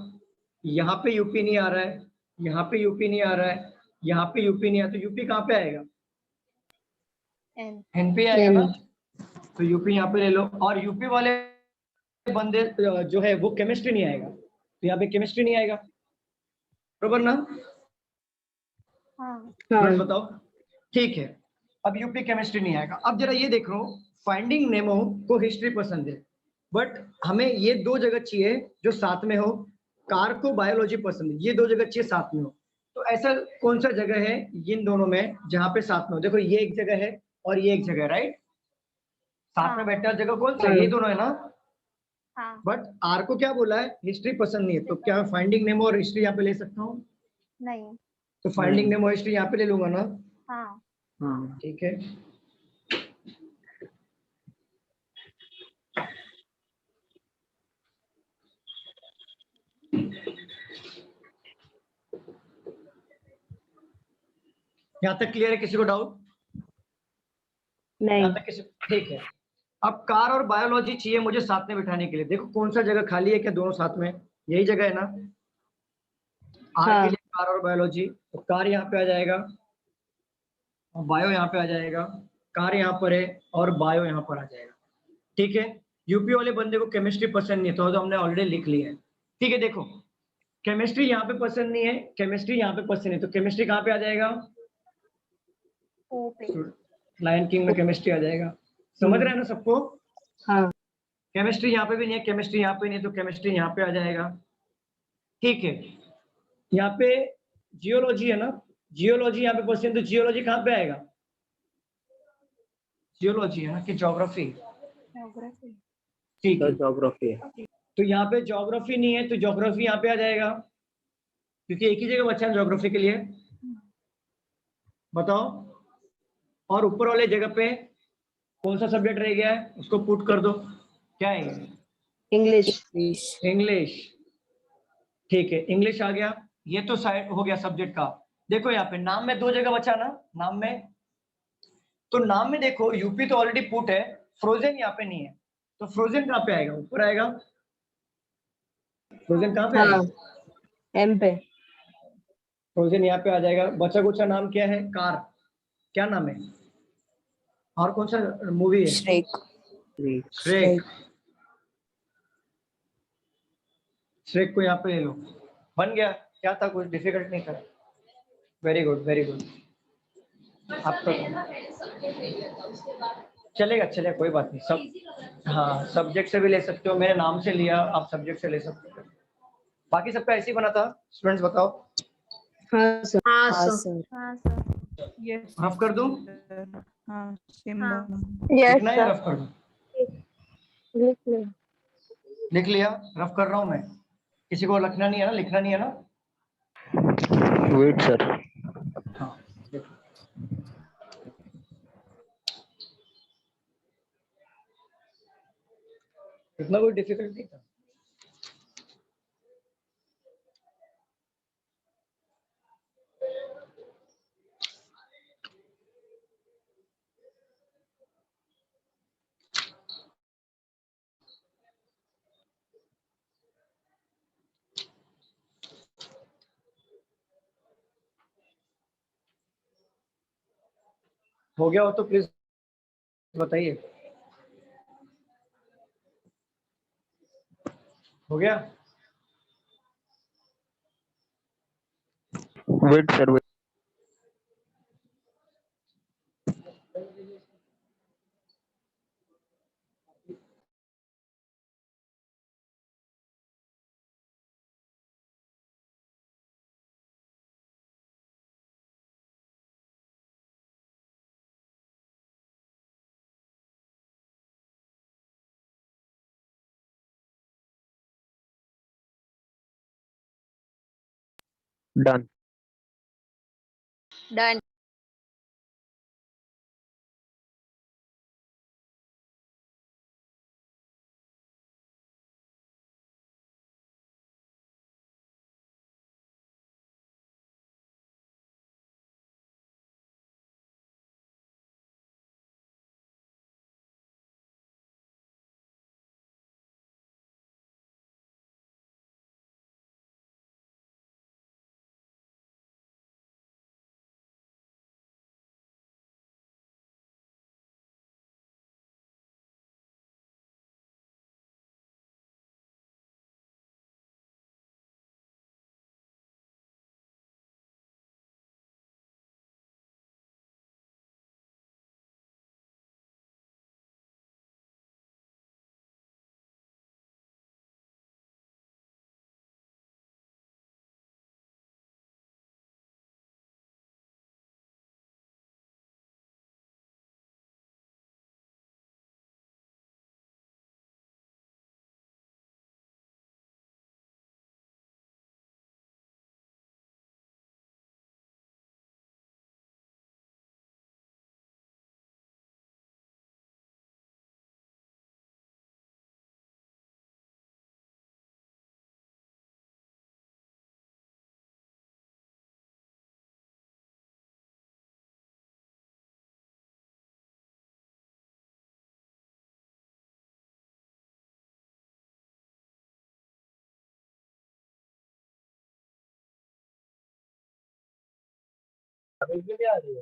यहाँ पे यूपी नहीं आ रहा है, यहाँ पे यूपी नहीं आ रहा है, यहाँ पे यूपी नहीं आया, तो यूपी कहाँ पे आएगा? एन। एन पे आएगा ना? तो यूपी यहाँ पे ले लो। और यूपी वाले बंदे जो है वो केमिस्ट्री नहीं आएगा, तो यहाँ पे केमिस्ट्री नहीं आएगा, बरोबर ना? हाँ। बस बताओ। ठीक है, अब यूपी केमिस्ट्री नहीं आएगा। अब जरा ये देख लो, फाइंडिंग नेमो को हिस्ट्री पसंद है, बट हमें ये दो जगह चाहिए जो साथ में हो। कार को बायोलॉजी पसंद है, ये दो जगह चाहिए साथ में हो। तो ऐसा कौन सा जगह है इन दोनों में जहां पे साथ में हो? देखो, ये एक जगह है और ये एक जगह है, राइट? साथ में हाँ। बैठने वाली जगह कौन सा है? ये दोनों है ना? हाँ। बट आर को क्या बोला है? हिस्ट्री पसंद नहीं है, तो क्या मैं फाइंडिंग नेमो और हिस्ट्री यहाँ पे ले सकता हूँ? नहीं। तो फाइंडिंग नेमो हिस्ट्री यहाँ पे ले लूंगा ना? हाँ। हाँ. ठीक है, यहाँ तक क्लियर है? किसी को डाउट? नहीं. यहाँ तक किसी? ठीक है। अब कार और बायोलॉजी चाहिए मुझे साथ में बिठाने के लिए। देखो, कौन सा जगह खाली है? क्या दोनों साथ में? यही जगह है ना? आर हाँ. के लिए कार और बायोलॉजी, तो कार यहाँ पे आ जाएगा और बायो यहाँ पे आ जाएगा। कार यहाँ पर है और बायो यहाँ पर आ जाएगा। ठीक है, यूपी वाले बंदे को केमिस्ट्री पसंद नहीं है, तो हमने ऑलरेडी लिख लिया है। ठीक है, देखो, केमिस्ट्री यहाँ पे पसंद नहीं है, केमिस्ट्री यहाँ पे पसंद है, तो केमिस्ट्री कहाँ पे आ जाएगा? ओ पे। लायन किंग में केमिस्ट्री आ जाएगा। समझ रहे हैं ना सबको? हाँ. केमिस्ट्री यहाँ पे भी नहीं है, केमिस्ट्री यहाँ पे नहीं है, तो केमिस्ट्री यहाँ पे आ जाएगा। ठीक है, यहाँ पे जियोलॉजी है ना? जियोलॉजी यहाँ पे पसंद, तो जियोलॉजी कहाँ पे आएगा? जियोलॉजी है ना कि ज्योग्राफी? ज्योग्राफी। ठीक है, तो geography है. तो यहाँ पे ज्योग्राफी नहीं है, तो ज्योग्राफी यहाँ पे आ जाएगा, क्योंकि एक ही जगह बचा है ज्योग्राफी के लिए। बताओ, और ऊपर वाले जगह पे कौन सा सब्जेक्ट रह गया है? उसको पुट कर दो। क्या है? इंग्लिश. इंग्लिश। ठीक है, इंग्लिश आ गया। ये तो साइड हो गया सब्जेक्ट का। देखो यहाँ पे नाम में 2 जगह बचा ना, नाम में। तो नाम में देखो यूपी तो ऑलरेडी पुट है, फ्रोजन यहाँ पे नहीं है, तो फ्रोजन कहाँ पे आएगा? ऊपर आएगा। फ्रोजन कहाँ पे हाँ आएगा? एम पे। फ्रोजन यहाँ पे आ जाएगा। बचा कुचा नाम क्या है? कार। क्या नाम है? और कौन सा मूवी है? श्रेक। श्रेक। श्रेक को यहाँ पे ले लो। बन गया। क्या था? कुछ डिफिकल्ट नहीं था। Very good, very good. आपका चलेगा, चलेगा, कोई बात नहीं। सब हाँ, सब्जेक्ट से भी ले सकते हो, मेरे नाम से लिया, आप सब्जेक्ट से ले सकते हो। बाकी सबका ऐसे ही बना था। स्टूडेंट्स बताओ, हाँ सर। हाँ हाँ सर। सर। हाँ सर। यस रफ कर दूं? हाँ सेम हाँ। यस लिखना है या सर। रफ कर दूं? लिख लो। लिख लिया, रफ कर रहा हूँ मैं। किसी को लिखना नहीं है ना? लिखना नहीं है ना? Wait sir. हाँ, देखो। इतना कोई डिफिकल्ट नहीं था। हो गया हो तो प्लीज बताइए। हो गया? Wait sir wait. Done. Done.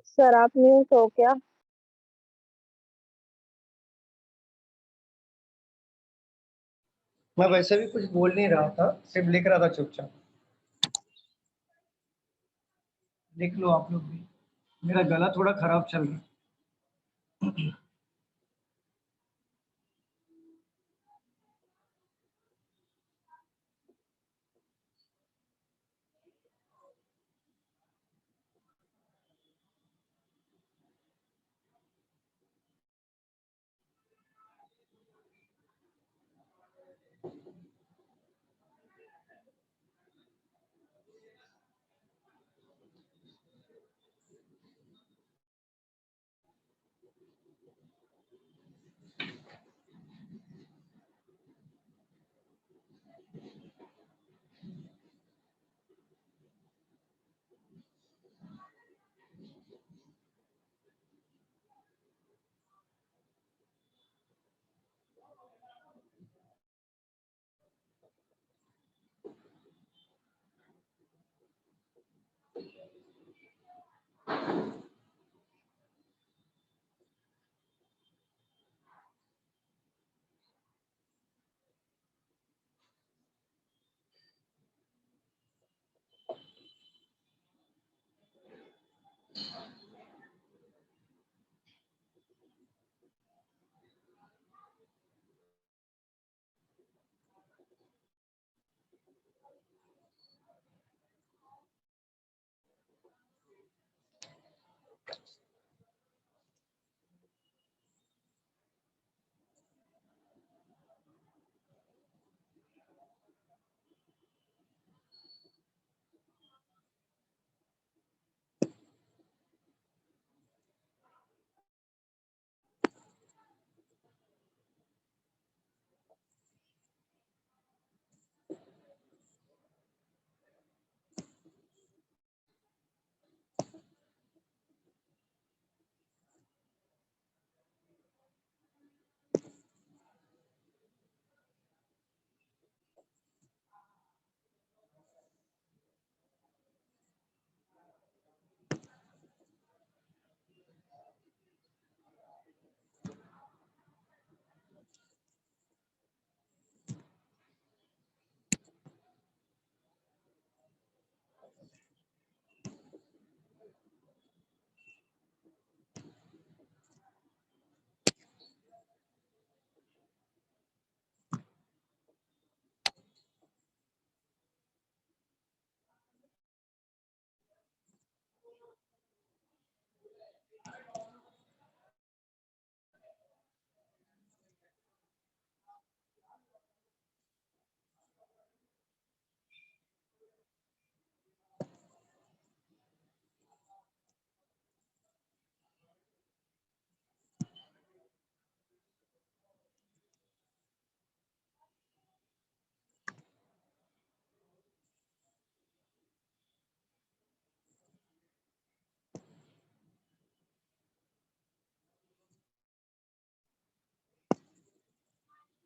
Sir आप म्यूट हो क्या? मैं वैसे भी कुछ बोल नहीं रहा था, सिर्फ लिख रहा था चुपचाप। लिख लो आप लोग भी। मेरा गला थोड़ा खराब चल रहा है।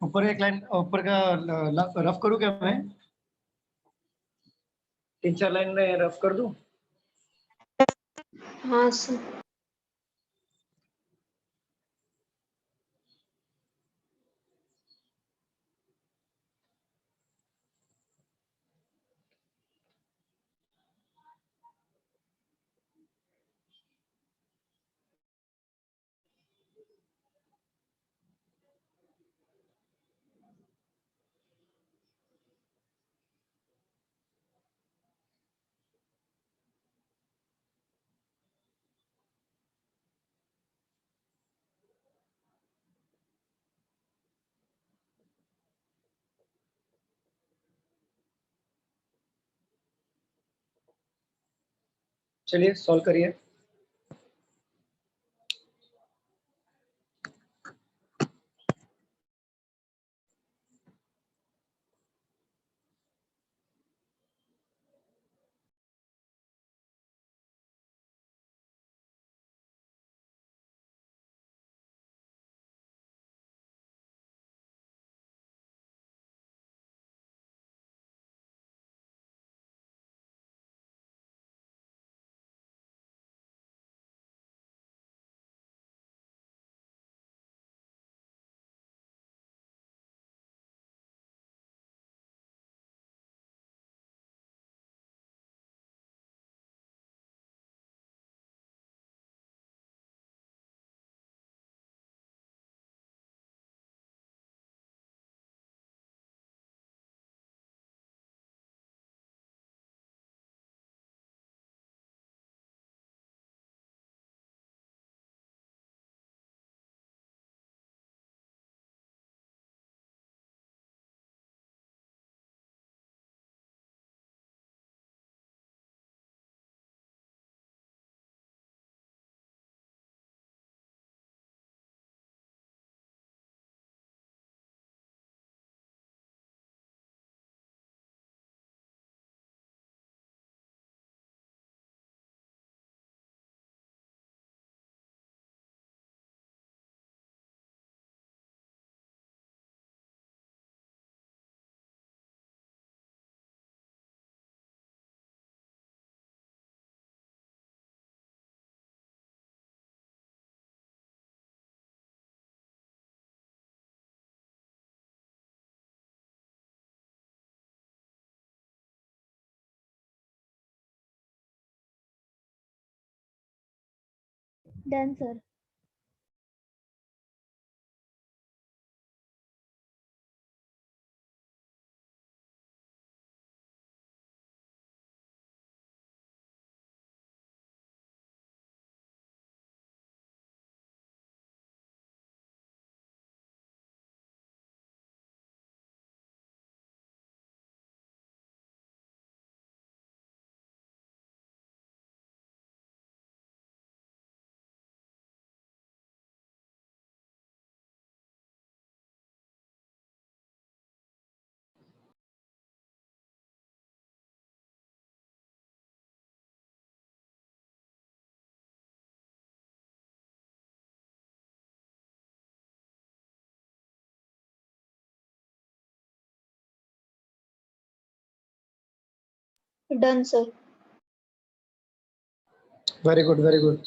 ऊपर एक लाइन ऊपर का रफ करूँ क्या मैं? 3-4 लाइन में रफ कर दूं? हाँ सर। चलिए सॉल्व करिए। Done, sir. Done, sir. Very good, very good.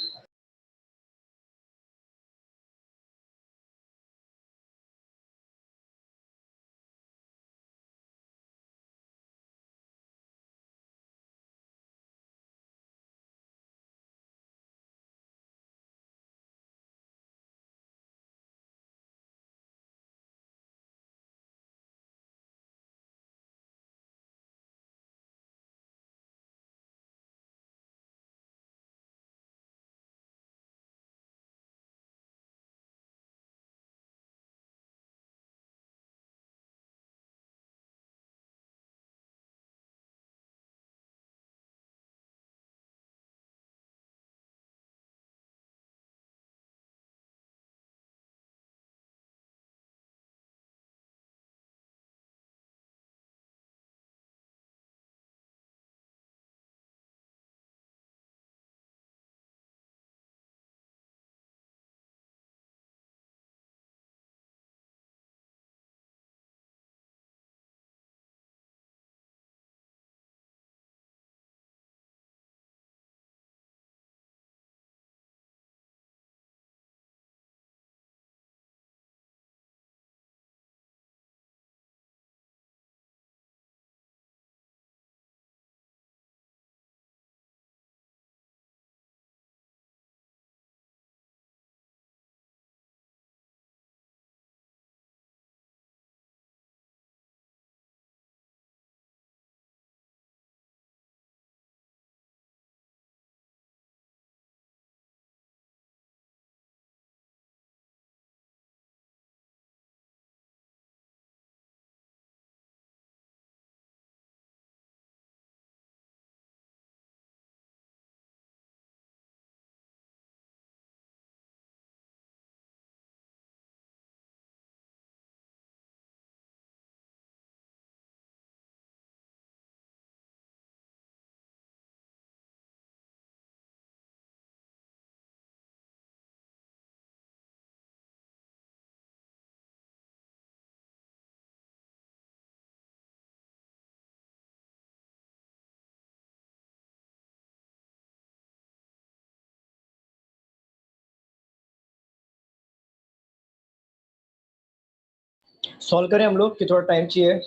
Solve करें हम लोग कि थोड़ा टाइम चाहिए?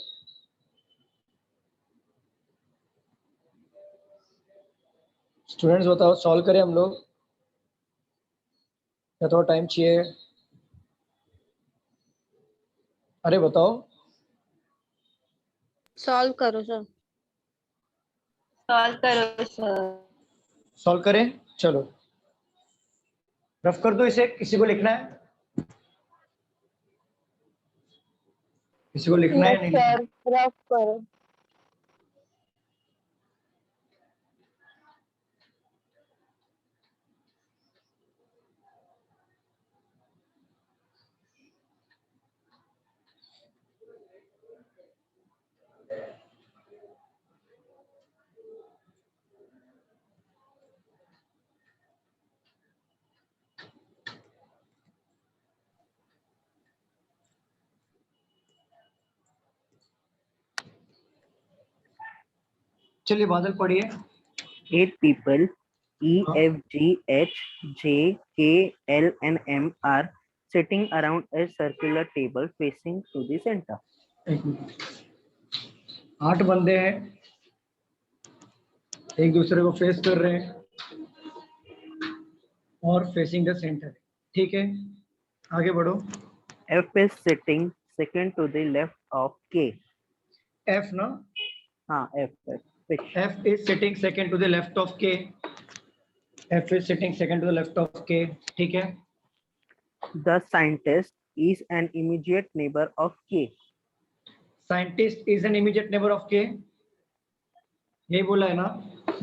स्टूडेंट्स बताओ, सॉल्व करें हम लोग या थोड़ा टाइम चाहिए? अरे बताओ। सॉल्व करो सर। सॉल्व करो सर। सॉल्व करें, चलो रफ कर दो इसे। किसी को लिखना है? किसी को लिखना है? नहीं लिखना? सर रफ करो। चलिए बादल पढ़िए। 8 people E, F, G, H, J, K, L and M are sitting around a circular table facing to the center. 8 बंदे हैं, एक दूसरे को फेस कर रहे हैं और फेसिंग द सेंटर। ठीक है, आगे बढ़ो। F is sitting second to the left of K. F ना? हाँ, F. F is sitting second to the left of K. F is sitting second to the left of K. ठीक है। The scientist is an immediate neighbor of K. Scientist is an immediate neighbor of K. यही बोला है ना?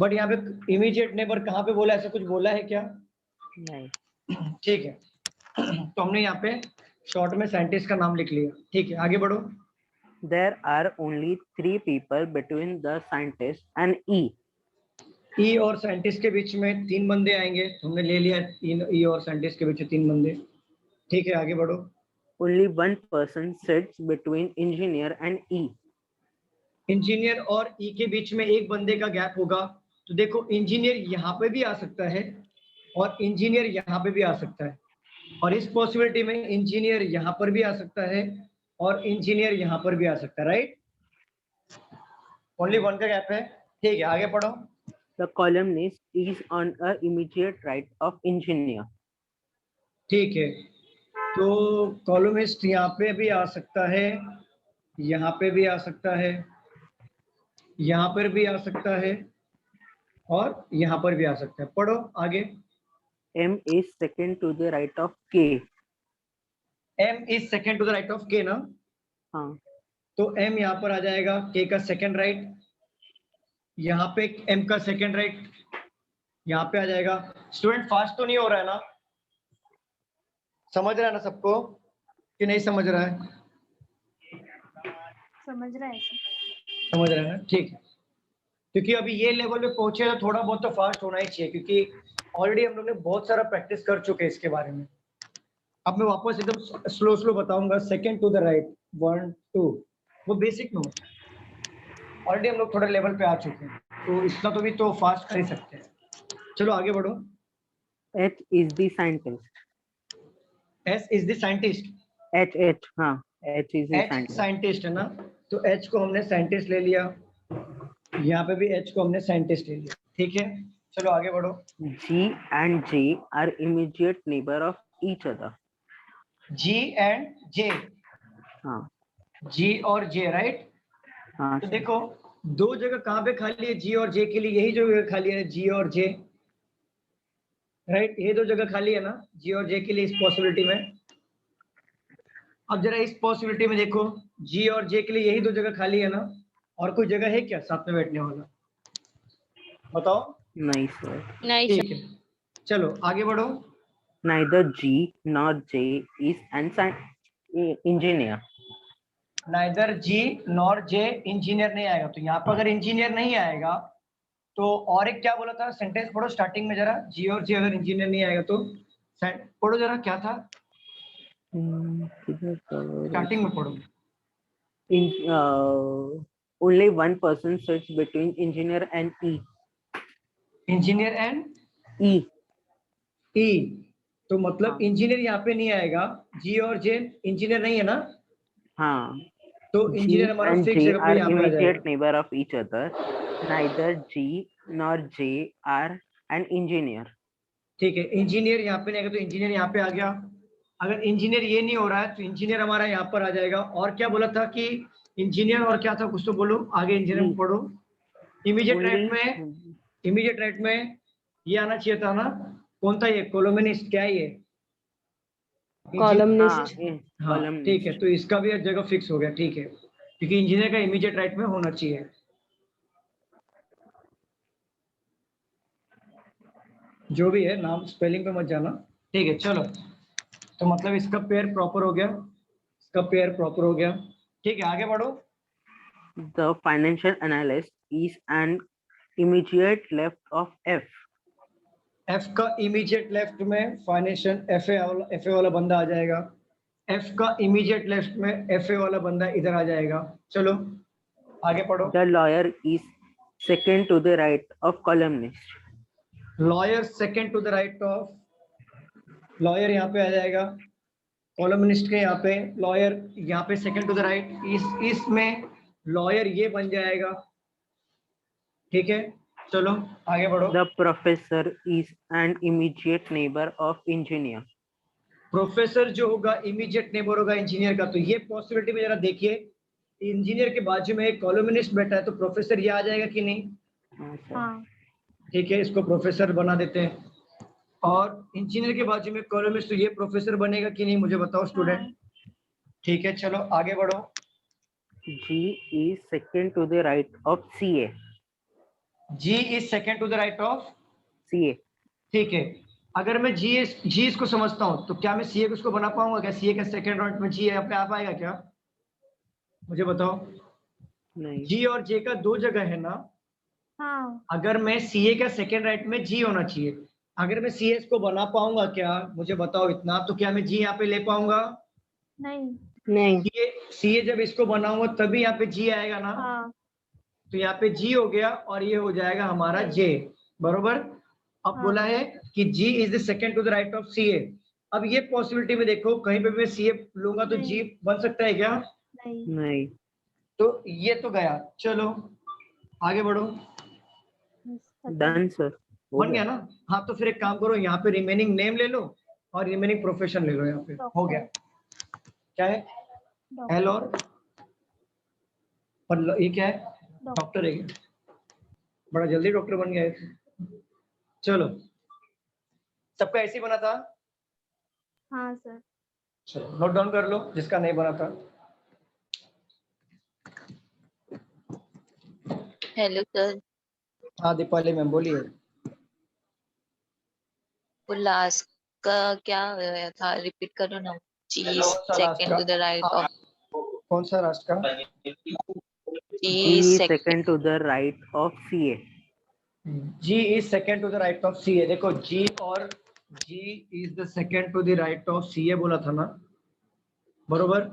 But यहाँ पे immediate neighbor कहाँ पे बोला है? ऐसा कुछ बोला है क्या? नहीं। ठीक है, तो हमने यहाँ पे शॉर्ट में साइंटिस्ट का नाम लिख लिया। ठीक है, आगे बढ़ो। There are only 3 people between the scientist and E. ई और साइंटिस्ट के बीच में 3 बंदे आएंगे। हमने ले लिया ई और साइंटिस्ट के बीच में 3 बंदे। ठीक है, आगे बढ़ो। Only one person sits between engineer and E. Engineer और ई के बीच में एक बंदे का गैप होगा। तो देखो, इंजीनियर यहाँ पे भी आ सकता है और इंजीनियर यहाँ पे भी आ सकता है, और इस पॉसिबिलिटी में इंजीनियर यहाँ पर भी आ सकता है और इंजीनियर यहाँ पर भी आ सकता है। राइट, ओनली वन का गैप है। ठीक है, आगे पढ़ो। The columnist is on a immediate right of engineer. ठीक है, तो कॉलमिस्ट यहाँ पे भी आ सकता है, यहाँ पे भी आ सकता है, यहाँ पर भी आ सकता है और यहाँ पर भी आ सकता है। पढ़ो आगे। M is second to the right of K. M is second to the right of K ना? हाँ, तो M यहाँ पर आ जाएगा, K का सेकंड राइट, यहाँ पे M का सेकंड राइट यहाँ पे आ जाएगा। स्टूडेंट फास्ट तो नहीं हो रहा है ना? समझ रहा है ना सबको कि नहीं समझ रहा है? समझ रहा है सर। समझ रहा है ना? ठीक है, क्योंकि अभी ये लेवल पे पहुंचे तो थोड़ा बहुत तो फास्ट होना ही चाहिए, क्योंकि ऑलरेडी हम लोग ने बहुत सारा प्रैक्टिस कर चुके हैं इसके बारे में। अब मैं वापस एकदम स्लो स्लो बताऊंगा। सेकंड टू द राइट, 1 2, वो बेसिक में होता है। ऑलरेडी हम लोग थोड़े लेवल पे आ चुके हैं, तो इतना तो भी तो फास्ट कर ही सकते हैं। चलो आगे बढ़ो। H is the scientist. S is the scientist. H, हाँ, H is the H scientist. Scientist है ना? तो H को हमने साइंटिस्ट ले लिया, यहाँ पे भी H को हमने साइंटिस्ट ले लिया। ठीक है, चलो आगे बढ़ो। G and J are immediate neighbor of each other. G and J, हाँ, G और J, राइट? हाँ, तो देखो, दो जगह कहाँ पे खाली है G और J के लिए? यही जगह खाली है, G और J, राइट? ये दो जगह खाली है ना G और J के लिए इस पॉसिबिलिटी में। अब जरा इस पॉसिबिलिटी में देखो, G और J के लिए यही दो जगह खाली है ना? और कोई जगह है क्या साथ में बैठने वाला? बताओ। नहीं sir. ठीक है, चलो आगे बढ़ो। Neither G nor J is an engineer. Neither G nor J engineer नहीं आएगा। तो यहाँ पर अगर इंजीनियर नहीं आएगा तो और एक क्या बोला था? सेंटेंस पढ़ो स्टार्टिंग में जरा। G और J अगर इंजीनियर नहीं आएगा तो पढ़ो जरा, क्या था स्टार्टिंग में? पढ़ो। Only one person sits between engineer and E. Engineer and E. E, तो मतलब हाँ। इंजीनियर यहाँ पे नहीं आएगा। G और J इंजीनियर नहीं है ना? हाँ, तो G इंजीनियर हमारा and फिक्स J जगह पे are यहाँ पे आ immediate जाएगा। neighbor of each other. Neither G nor J are an engineer. ठीक है, इंजीनियर यहाँ पे नहीं आएगा तो इंजीनियर यहाँ पे आ गया। अगर इंजीनियर ये नहीं हो रहा है तो इंजीनियर हमारा यहाँ पर आ जाएगा। और क्या बोला था कि इंजीनियर और क्या था, कुछ तो बोलो आगे, इंजीनियर में पढ़ो। इमीडिएट राइट में ये आना चाहिए था ना, कौन था ये, कोलमनिस्ट, क्या है ये, कॉलमनिस्ट। हाँ ठीक है, तो इसका भी एक जगह फिक्स हो गया। ठीक है, क्योंकि इंजीनियर का इमीडिएट राइट में होना चाहिए। जो भी है नाम, स्पेलिंग पे मत जाना। ठीक है, चलो, तो मतलब इसका पेयर प्रॉपर हो गया, इसका पेयर प्रॉपर हो गया। ठीक है, आगे बढ़ो। The financial analyst is an immediate left of F. F का इमीडिएट लेफ्ट में फाइनेंशियल एफ ए वाला बंदा आ जाएगा। F का इमीडिएट लेफ्ट में एफ ए वाला बंदा इधर आ जाएगा। चलो आगे पढ़ो। The lawyer is second to the right of columnist. Lawyer second to the right of, lawyer यहाँ पे आ जाएगा, कॉलमनिस्ट के यहाँ पे लॉयर, यहाँ पे सेकंड टू द राइट, इसमें लॉयर ये बन जाएगा। ठीक है, चलो आगे बढ़ो। The professor is an immediate neighbor of engineer. Professor जो होगा इमीडिएट नेबर होगा इंजीनियर का। तो ये पॉसिबिलिटी में जरा देखिए, इंजीनियर के बाजू में एक कॉलमनिस्ट बैठा है तो प्रोफेसर ये आ जाएगा कि नहीं। हाँ। ठीक है, इसको प्रोफेसर बना देते हैं। और इंजीनियर के बाजू में कॉलमनिस्ट, तो ये प्रोफेसर बनेगा कि नहीं, मुझे बताओ स्टूडेंट। ठीक है, चलो आगे बढ़ो। G is second to the right of CA. G is second to the right of CA. ठीक है, अगर मैं जी इसको समझता हूँ तो क्या मैं सीए को इसको बना पाऊंगा क्या? सीए का सेकंड राइट में जी यहाँ पे आ पाएगा क्या, मुझे बताओ। नहीं. जी और जे का दो जगह है ना। हाँ। अगर मैं सीए का सेकंड राइट में जी होना चाहिए, अगर मैं सीए को बना पाऊंगा क्या, मुझे बताओ इतना। तो क्या मैं जी यहाँ पे ले पाऊंगा? नहीं। नहीं। सीए जब इसको बनाऊंगा तभी यहाँ पे जी आएगा ना। हाँ। तो यहाँ पे जी हो गया और ये हो जाएगा हमारा जे, बरोबर। अब हाँ। बोला है कि G is the second to the right of CA. अब ये पॉसिबिलिटी में देखो, कहीं पे मैं सीए लूंगा तो जी बन सकता है क्या? नहीं। नहीं. तो ये तो गया। चलो आगे बढ़ो। Done sir. बन गया ना। हाँ, तो फिर एक काम करो, यहाँ पे रिमेनिंग नेम ले लो और रिमेनिंग प्रोफेशन ले लो। यहाँ पे हो गया, क्या है, एल और ये क्या है, डॉक्टर है क्या? बड़ा जल्दी डॉक्टर बन गया है। चलो, सबका ऐसे ही बना था। हाँ सर। चलो नोट डाउन कर लो जिसका नहीं बना था। हेलो सर, हाँ दीपाली मैम बोलिए। वो लास्ट का क्या था, रिपीट करो ना। जी कौन सा last second to the right का? ऑफ, कौन सा लास्ट का? जी G is सेकंड second to the right of CA. G is second to the right of C A. देखो जी और G is the second to the right of C A बोला था ना, बरोबर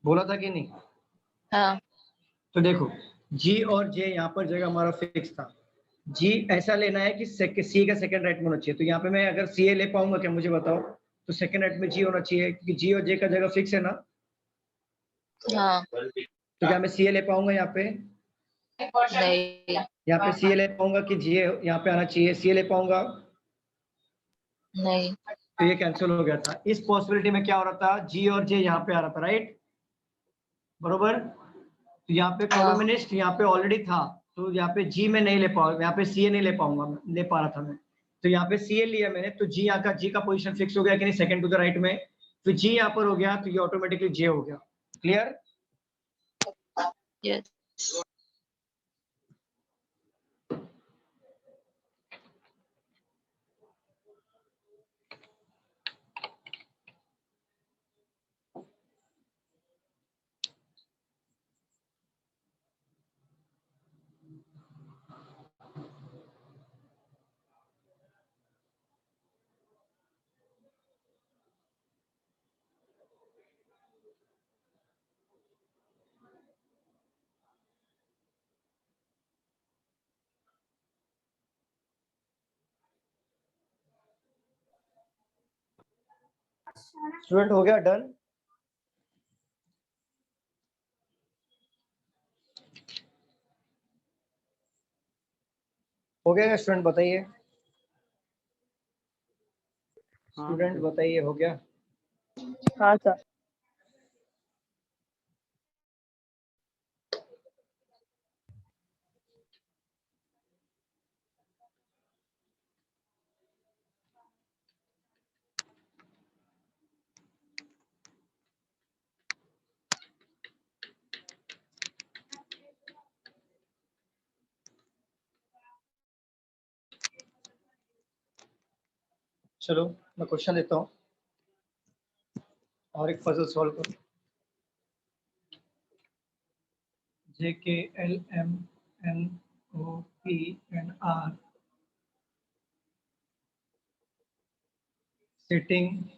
बोला था कि नहीं? हाँ। तो देखो जी और जे यहाँ पर जगह हमारा फिक्स था। जी ऐसा लेना है कि सी का सेकंड राइट में होना चाहिए। तो यहाँ पे मैं अगर सी ए ले पाऊंगा क्या, मुझे बताओ। तो सेकंड राइट में जी होना चाहिए क्योंकि जी और जे का जगह फिक्स है ना। हाँ। तो क्या मैं सी ए ले पाऊंगा यहाँ पे? नहीं। यहाँ पे सी ए ले पाऊंगा कि जी यहाँ पे आना चाहिए? सी ए ले पाऊंगा? नहीं। तो ये कैंसिल हो गया था। इस पॉसिबिलिटी में क्या हो रहा था, जी और जे यहाँ पे आ रहा था, राइट, बरोबर। तो यहाँ पे कॉलमनिस्ट यहाँ पे ऑलरेडी था, तो यहाँ पे जी में नहीं ले पाऊंगा, यहाँ पे सी ए नहीं ले पाऊंगा, ले पा रहा था मैं। तो यहाँ पे सी ए लिया मैंने, तो जी यहाँ का जी का पोजीशन फिक्स हो गया कि नहीं, सेकंड टू द राइट में। तो जी यहाँ पर हो गया तो ये ऑटोमेटिकली जे हो गया। क्लियर? यस। स्टूडेंट हो गया डन? गया क्या स्टूडेंट, बताइए। हाँ स्टूडेंट सर। बताइए, हो गया? हाँ सर। चलो मैं क्वेश्चन देता हूँ और एक पजल सॉल्व करो। JKLMNOPNR sitting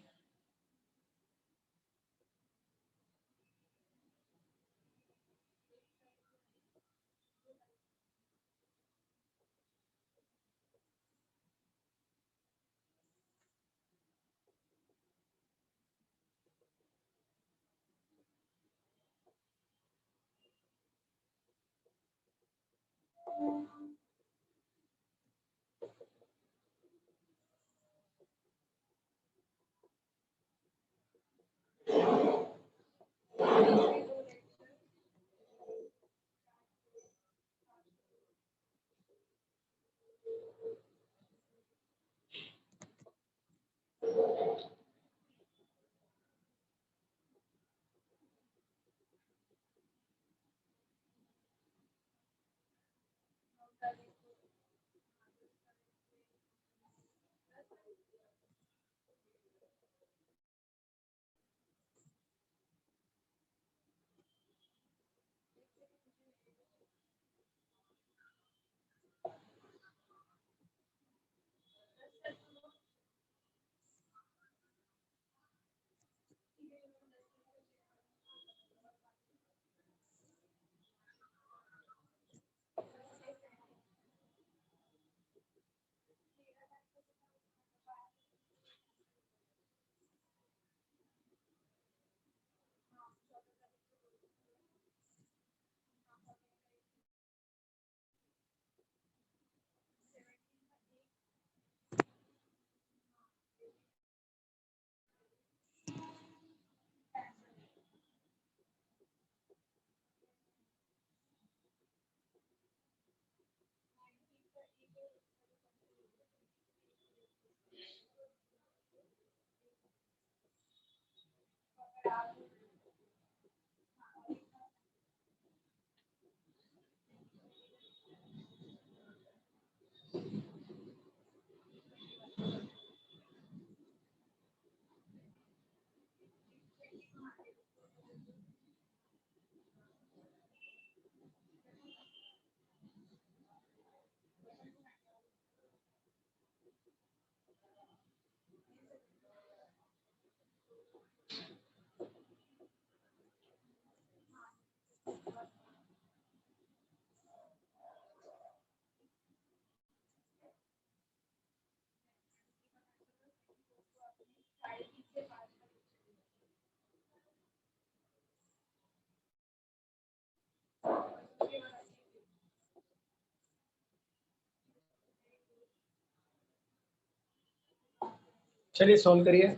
चलिए सॉल्व करिए।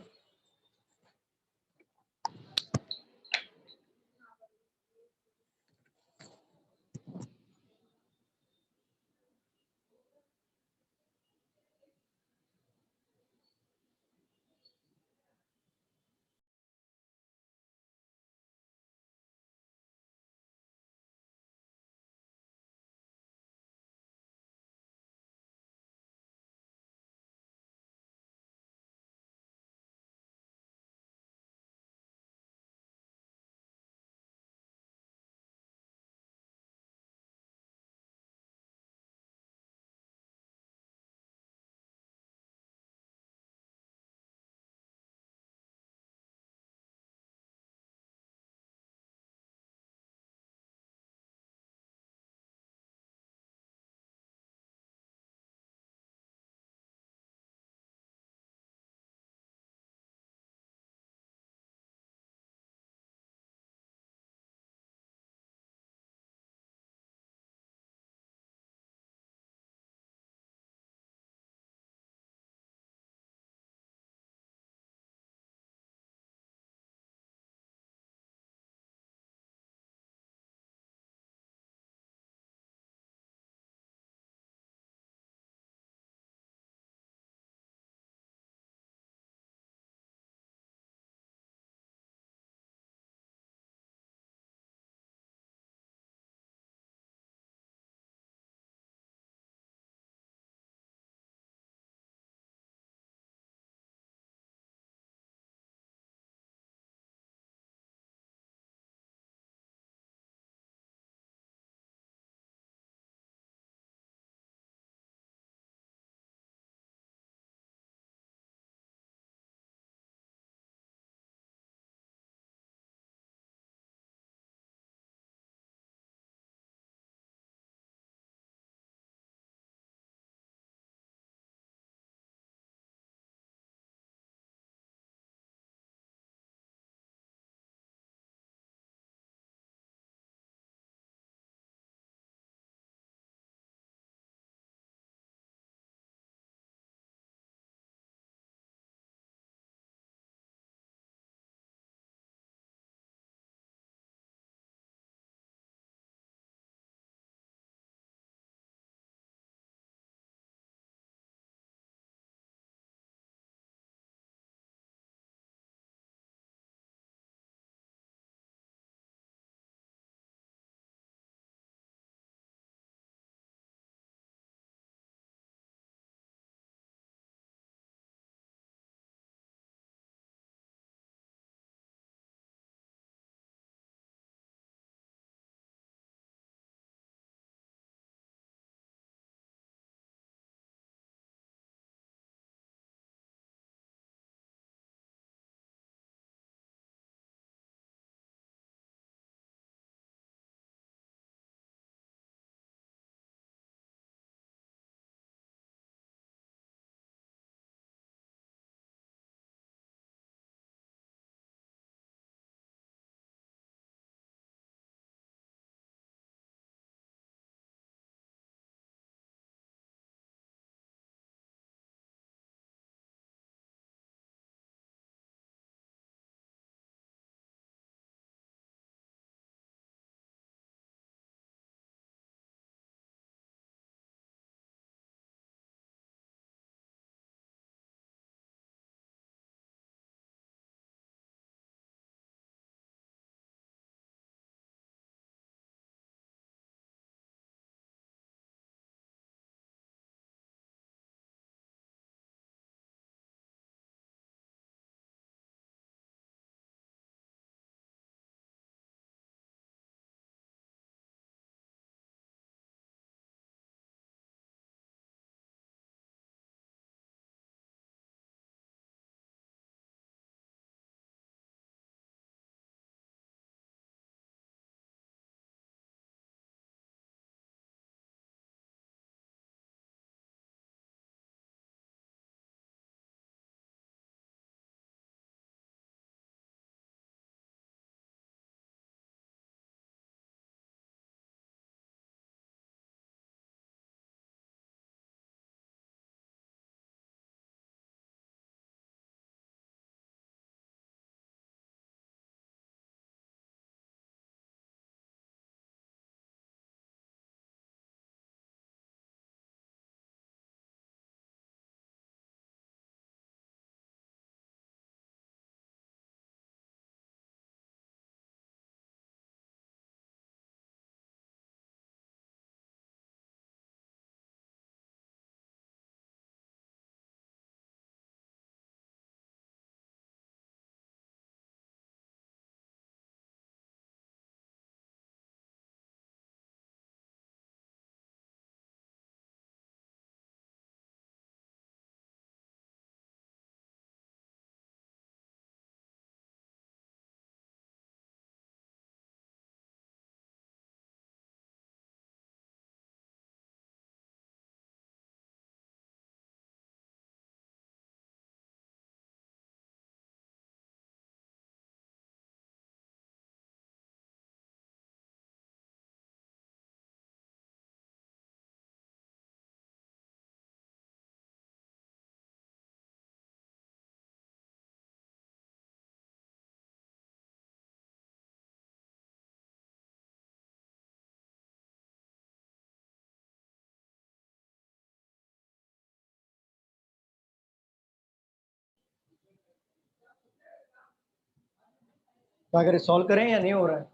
क्या करें, सॉल्व करें या नहीं हो रहा है?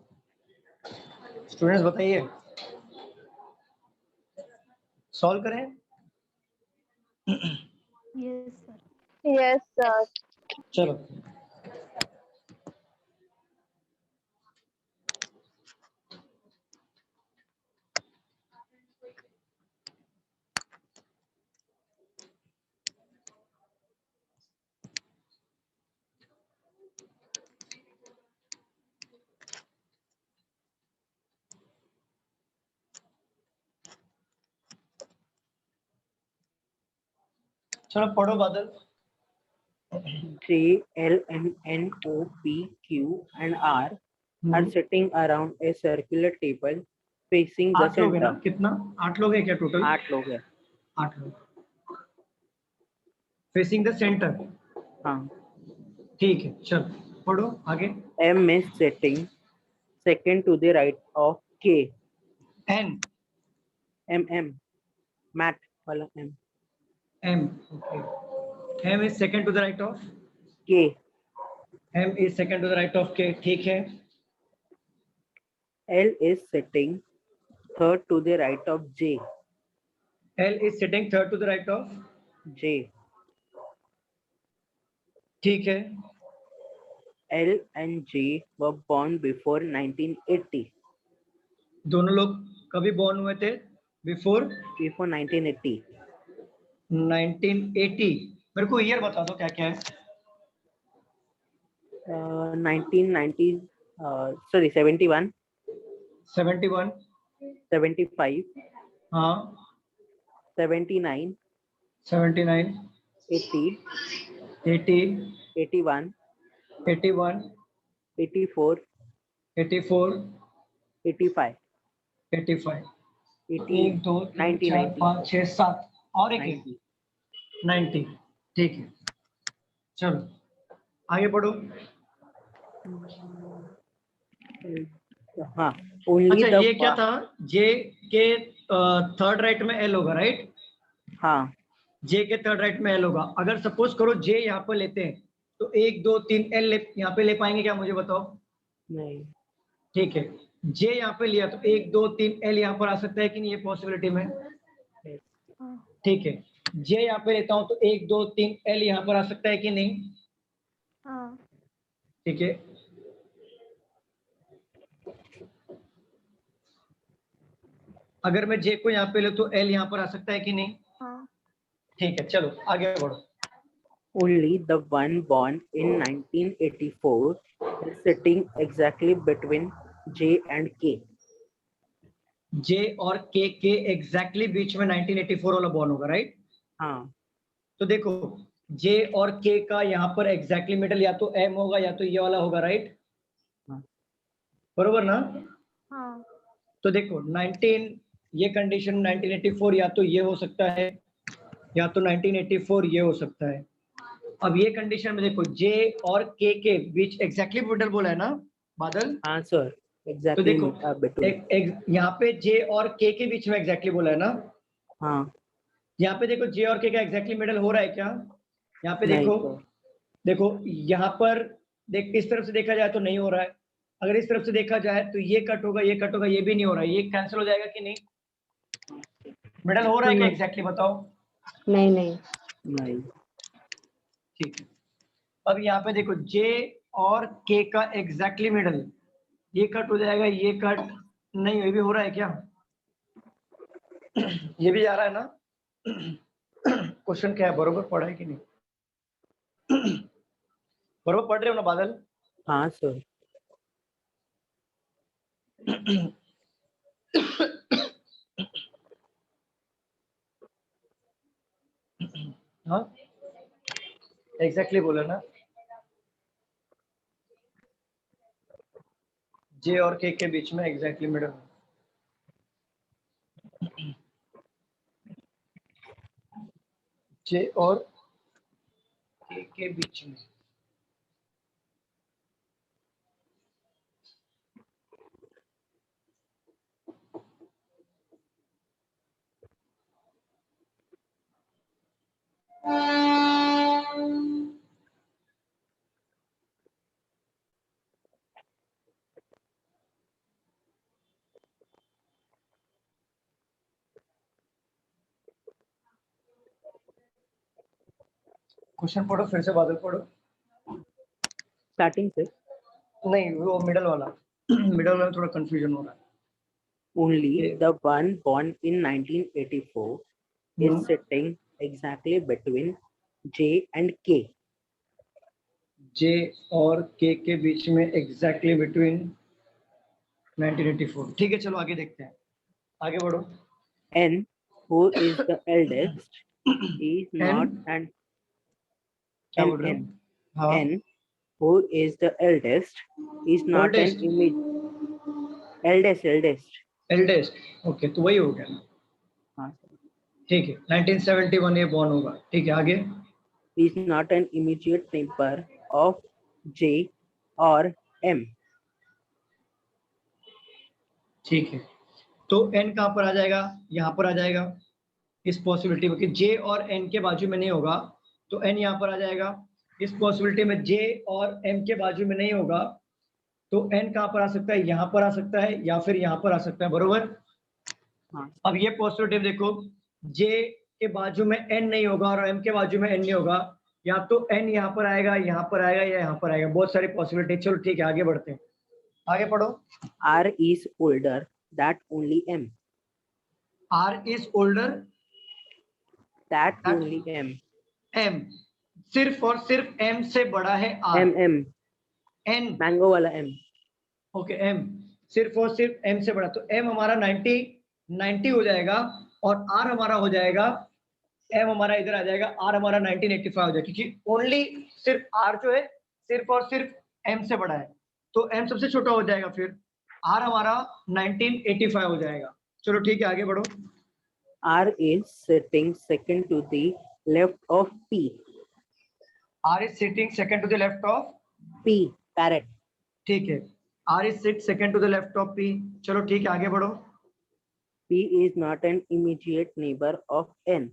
स्टूडेंट्स बताइए, सॉल्व करें? Yes, sir. Yes, sir. चलो, चलो पढ़ो बादल। J, L, M, N, O, P, Q, and R are sitting around a circular table facing the 8 लोग है ना? center. कितना? 8 लोग है क्या टोटल? 8 लोग हैं. 8 लोग फेसिंग द सेंटर। हाँ. ठीक है, चलो पढ़ो आगे। M is sitting second to the right of K. N, M, Matt वाला M. M, okay. M is second to the right of K. M is second to the right of K, ठीक है। L is sitting third to the right of J. L is sitting third to the right of J. ठीक है। L and J were born before 1980. दोनों लोग कभी born हुए थे? Before Before 1980. 1980। मेरे को ईयर बता दो क्या क्या है। 1990. Sorry, 71. 71, 75. हाँ 79. 79, 80. 80, 81. 81, 84. 84, 85. 85। 80. 1 2 3 90, 4 90. 5 6 7 और एक 90. 90। ठीक है, चलो आगे बढ़ो। हाँ. Only अच्छा the ये क्या था? जे के थर्ड राइट में एल होगा, राइट? हाँ. जे के थर्ड राइट में एल होगा। अगर सपोज करो जे यहाँ पर लेते हैं तो 1 2 3 एल यहाँ पे ले पाएंगे क्या, मुझे बताओ? नहीं. ठीक है, जे यहाँ पे लिया तो 1 2 3 एल यहाँ पर आ सकता है कि नहीं, ये पॉसिबिलिटी में? ठीक है, जे यहाँ पे लेता हूँ तो 1 2 3 एल यहाँ पर आ सकता है कि नहीं? हाँ। ठीक है, अगर मैं जे को यहाँ पे ले तो एल यहाँ पर आ सकता है कि नहीं? हाँ। ठीक है, चलो आगे बढ़ो। Only the one born in 1984 is sitting exactly between J and K. जे और के एग्जैक्टली बीच में 1984 वाला बॉर्न होगा, राइट? हाँ. तो देखो जे और के का यहाँ पर एग्जैक्टली मिडल या तो एम होगा या तो ये वाला होगा, राइट? हाँ. बरोबर ना? हाँ। तो देखो 19 ये कंडीशन 1984 या तो ये हो सकता है या तो 1984 ये हो सकता है। अब ये कंडीशन में देखो जे और के बीच एग्जैक्टली मिडल बोला है ना बादल? हाँ सर, तो एग्जैक्टली. देखो यहाँ पे जे और के बीच में एग्जैक्टली बोला है ना? हाँ. यहाँ पे देखो जे और के का एग्जैक्टली मिडल हो रहा है क्या? यहाँ पे नहीं देखो, sir. देखो यहाँ पर देख, इस तरफ से देखा जाए तो नहीं हो रहा है। अगर इस तरफ से देखा जाए तो ये कट होगा, ये कट होगा, ये भी नहीं हो रहा है, ये कैंसिल हो जाएगा कि नहीं? मिडल हो रहा है क्या एग्जैक्टली बताओ? नहीं नहीं. नहीं. ठीक है, अब यहाँ पे देखो जे और के का एग्जैक्टली मिडल, ये कट हो जाएगा, ये कट नहीं, ये भी हो रहा है क्या? ये भी जा रहा है ना? क्वेश्चन क्या है, बरोबर पढ़ा है कि नहीं? बरोबर पढ़ रहे हो ना बादल? हाँ सर. हाँ एग्जैक्टली बोला ना? जे और के बीच में एग्जैक्टली मिडल। जे और के बीच में क्वेश्चन पढ़ो फिर से, बादल पढ़ो। स्टार्टिंग से नहीं, वो मिडल वाला मिडल वाला थोड़ा कंफ्यूजन हो रहा है। only Okay. the one born in 1984 is sitting exactly between J and K. जे और के बीच में एग्जैक्टली बिटवीन 1984। ठीक है, चलो आगे देखते हैं, आगे बढ़ो। N, who is the eldest, is not an क्या बोल रहे N. हो? हाँ, N, who is the eldest, is not Oldest. an image. Eldest. Okay, तो वही हो गया ना। हाँ, ठीक है, 1971 ये बॉर्न होगा। ठीक है, आगे। is not an immediate neighbor of J or M. ठीक है, तो n कहाँ पर आ जाएगा? यहाँ पर आ जाएगा इस पॉसिबिलिटी में कि j और n के बाजू में नहीं होगा, तो n यहाँ पर आ जाएगा। इस पॉसिबिलिटी में j और m के बाजू में नहीं होगा, तो n कहाँ पर आ सकता है? यहाँ पर आ सकता है या फिर यहाँ पर आ सकता है, बरोबर। हाँ। अब ये पॉसिबिलिटी देखो, j के बाजू में n नहीं होगा और m के बाजू में n नहीं होगा, या तो n यहाँ पर आएगा, यहाँ पर आएगा या यहाँ पर आएगा, बहुत सारी पॉसिबिलिटी। चलो ठीक है, आगे बढ़ते हैं, आगे पढ़ो। R is older that only M. R is older That That- only M. M, सिर्फ और सिर्फ M से बड़ा है R। M. N, Mango वाला M. ओके, M सिर्फ और सिर्फ M से बड़ा, तो M हमारा 90 हो जाएगा और R हमारा हो जाएगा, M हमारा इधर आ जाएगा, R हमारा 1985 हो जाएगा, क्योंकि ओनली सिर्फ R जो है सिर्फ और सिर्फ M से बड़ा है, तो M सबसे छोटा हो जाएगा, फिर R हमारा 1985 हो जाएगा। चलो ठीक है, आगे बढ़ो। R is sitting second to the left of P. R is sitting second to the left of P, parrot. ठीक है, R is sit second to the left of P। चलो ठीक है, आगे बढ़ो। P is not an immediate neighbor of N.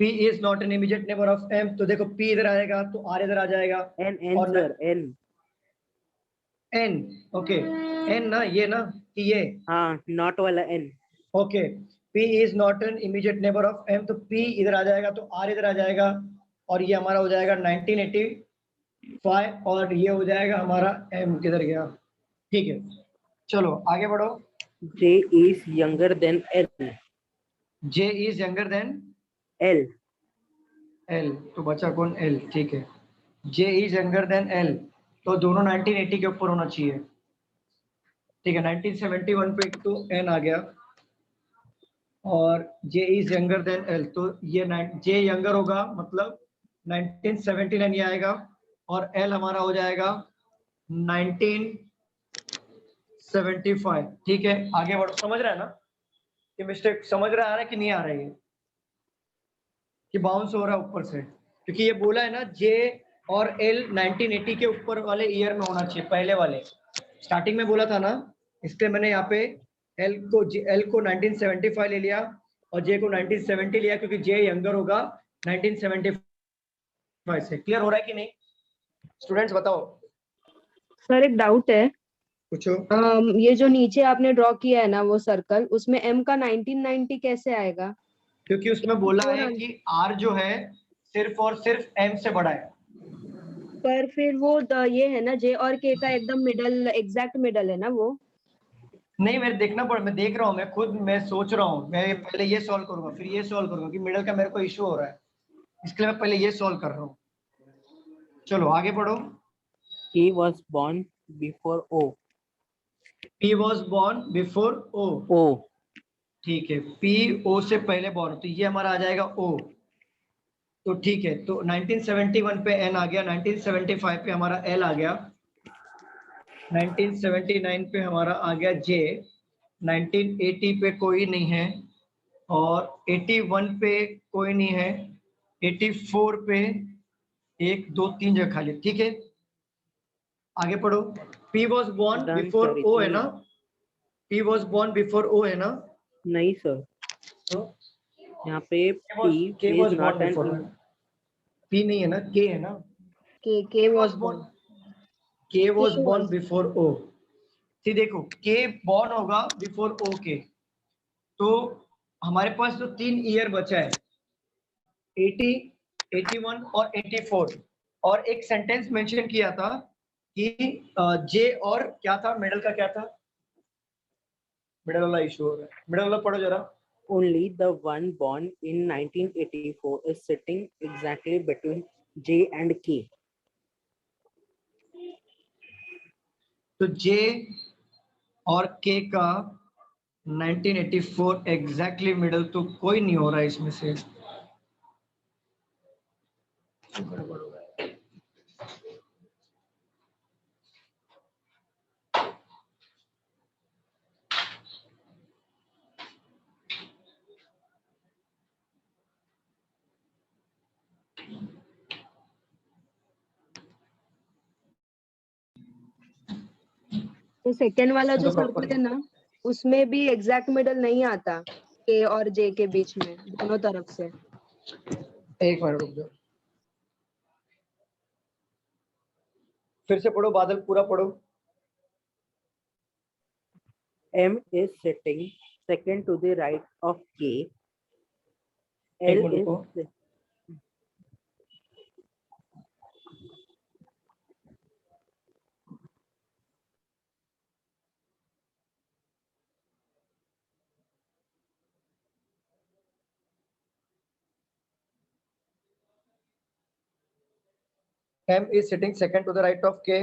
P is not an immediate neighbor of M, तो देखो P इधर आएगा तो R इधर आ जाएगा। N और sir, N. N, okay, N ना, ये ना कि ये, हाँ, not वाला N. Okay. P is not an immediate neighbor of M, तो P इधर आ जाएगा तो R इधर आ जाएगा, और ये हमारा हो जाएगा 1985, और ये हो जाएगा हमारा M किधर गया। ठीक है, चलो आगे बढ़ो। J is younger than L. J is younger than L. L, तो बचा कौन? L, ठीक है। J is younger than L, तो दोनों 1980 के ऊपर होना चाहिए। ठीक है, 1971 पे तो N आ गया और J is younger than L, तो ये J younger होगा, मतलब 1979 ये आएगा, और L हमारा हो जाएगा 1975। ठीक है, आगे बढ़ो। समझ रहा है ना कि मिस्टेक समझ रहा है कि नहीं आ रहा है, कि बाउंस हो रहा है ऊपर से, क्योंकि ये बोला है ना J और L 1980 के ऊपर वाले ईयर में होना चाहिए, पहले वाले स्टार्टिंग में बोला था ना, इसलिए मैंने यहाँ पे L को 1975 ले लिया और J को 1970 लिया, क्योंकि J यंगर होगा 1975 से। क्लियर हो रहा है कि नहीं स्टूडेंट्स, बताओ। सर एक डाउट है, पूछो। ये जो नीचे आपने ड्रॉ किया है ना वो सर्कल, उसमें M का 1990 कैसे आएगा? क्योंकि उसमें बोला है कि R जो है सिर्फ और सिर्फ M से बड़ा है। पर फिर वो ये है ना J और K का एकदम मिडल, एग्जैक्ट मिडल है ना वो? नहीं, मेरे देखना पड़, मैं देख रहा हूँ, मैं खुद मैं सोच रहा हूँ, मैं पहले ये सॉल्व करूंगा फिर ये सॉल्व करूंगा, कि मिडल का मेरे को इशू हो रहा है, इसके लिए मैं पहले ये सॉल्व कर रहा हूँ। चलो आगे बढ़ो। He was born before O. P was born before O। O. ठीक है, P O से पहले बॉर्न, तो ये हमारा आ जाएगा O। तो ठीक है, तो 1971 पे N आ गया, 1975 पे हमारा L आ गया, 1979 पे हमारा आ गया J, 1980 पे कोई नहीं है, और 81 पे कोई नहीं है, 84 पे 1 2 3 जगह खाली। ठीक है, आगे पढ़ो। P was born Done, before sir, O है इतनी- ना? P was born before O है ना? नहीं सर, तो यहाँ पे P K is was born not an before O। P नहीं है ना, K है ना? K was born. K was K born was- before O। ठीक, देखो K born होगा before O के, तो हमारे पास तो 3 ईयर बचा है, 80, 81 और 84 और एक सेंटेंस मेंशन किया था कि जे और क्या था, मिडल का क्या था, मिडल वाला इशू हो रहा है, मिडल वाला पढ़ो जरा। Only the one born in 1984 is sitting exactly between J and K. तो जे और के का 1984 एग्जैक्टली मिडल तो कोई नहीं हो रहा है इसमें से। गड़बड़ हो रहा है। तो सेकेंड वाला जो तो proper सर्कल है ना, उसमें भी एग्जैक्ट मिडल नहीं आता के और जे के बीच में, दोनों तरफ से। एक मिनट रुक जाओ, फिर से पढ़ो बादल, पूरा पढ़ो। M is sitting second to the right of K. एक L मिनट is रुको, M is sitting second to the right of K.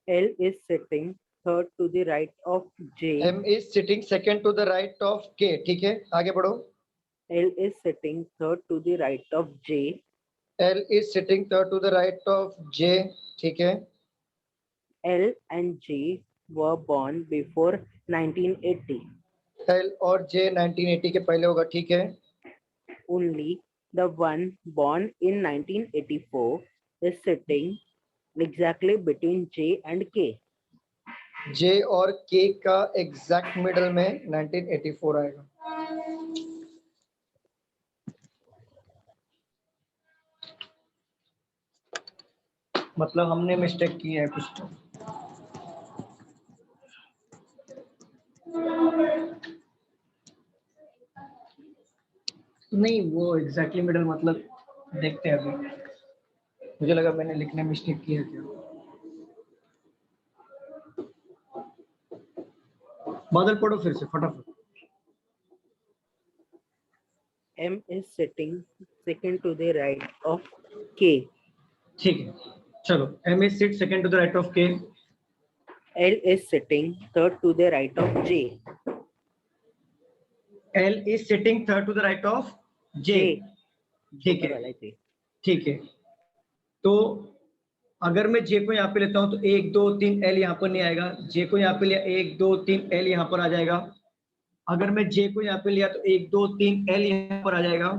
L is sitting third to the right of J. M is sitting second to the right of K, ठीक है, आगे बढ़ो। L is sitting third to the right of J. L is sitting third to the right of J, ठीक है। L and J were born before 1980. L और J 1980 के पहले होगा, ठीक है। Only the one born in 1984 is sitting exactly between J and K. J और K का एग्जैक्ट मिडल में 1984 आएगा। मतलब हमने मिस्टेक की है कुछ तो। नहीं, वो एग्जैक्टली मिडल मतलब देखते हैं अभी, मुझे लगा मैंने लिखने में मिस्टेक की है क्या। बादल पढ़ो फिर से फटाफट। M is sitting second to the right of K. ठीक है, चलो। M is sit second to the right of K. L is sitting third to the right of J. L is sitting third to the right of J, ठीक है, ठीक है। तो अगर मैं J को यहाँ पे लेता हूँ तो 1 2 3 L यहाँ पर नहीं आएगा, J को यहाँ पे लिया 1 2 3 L यहाँ पर आ जाएगा। अगर मैं J को यहाँ पे लिया तो 1 2 3 L यहाँ पर आ जाएगा,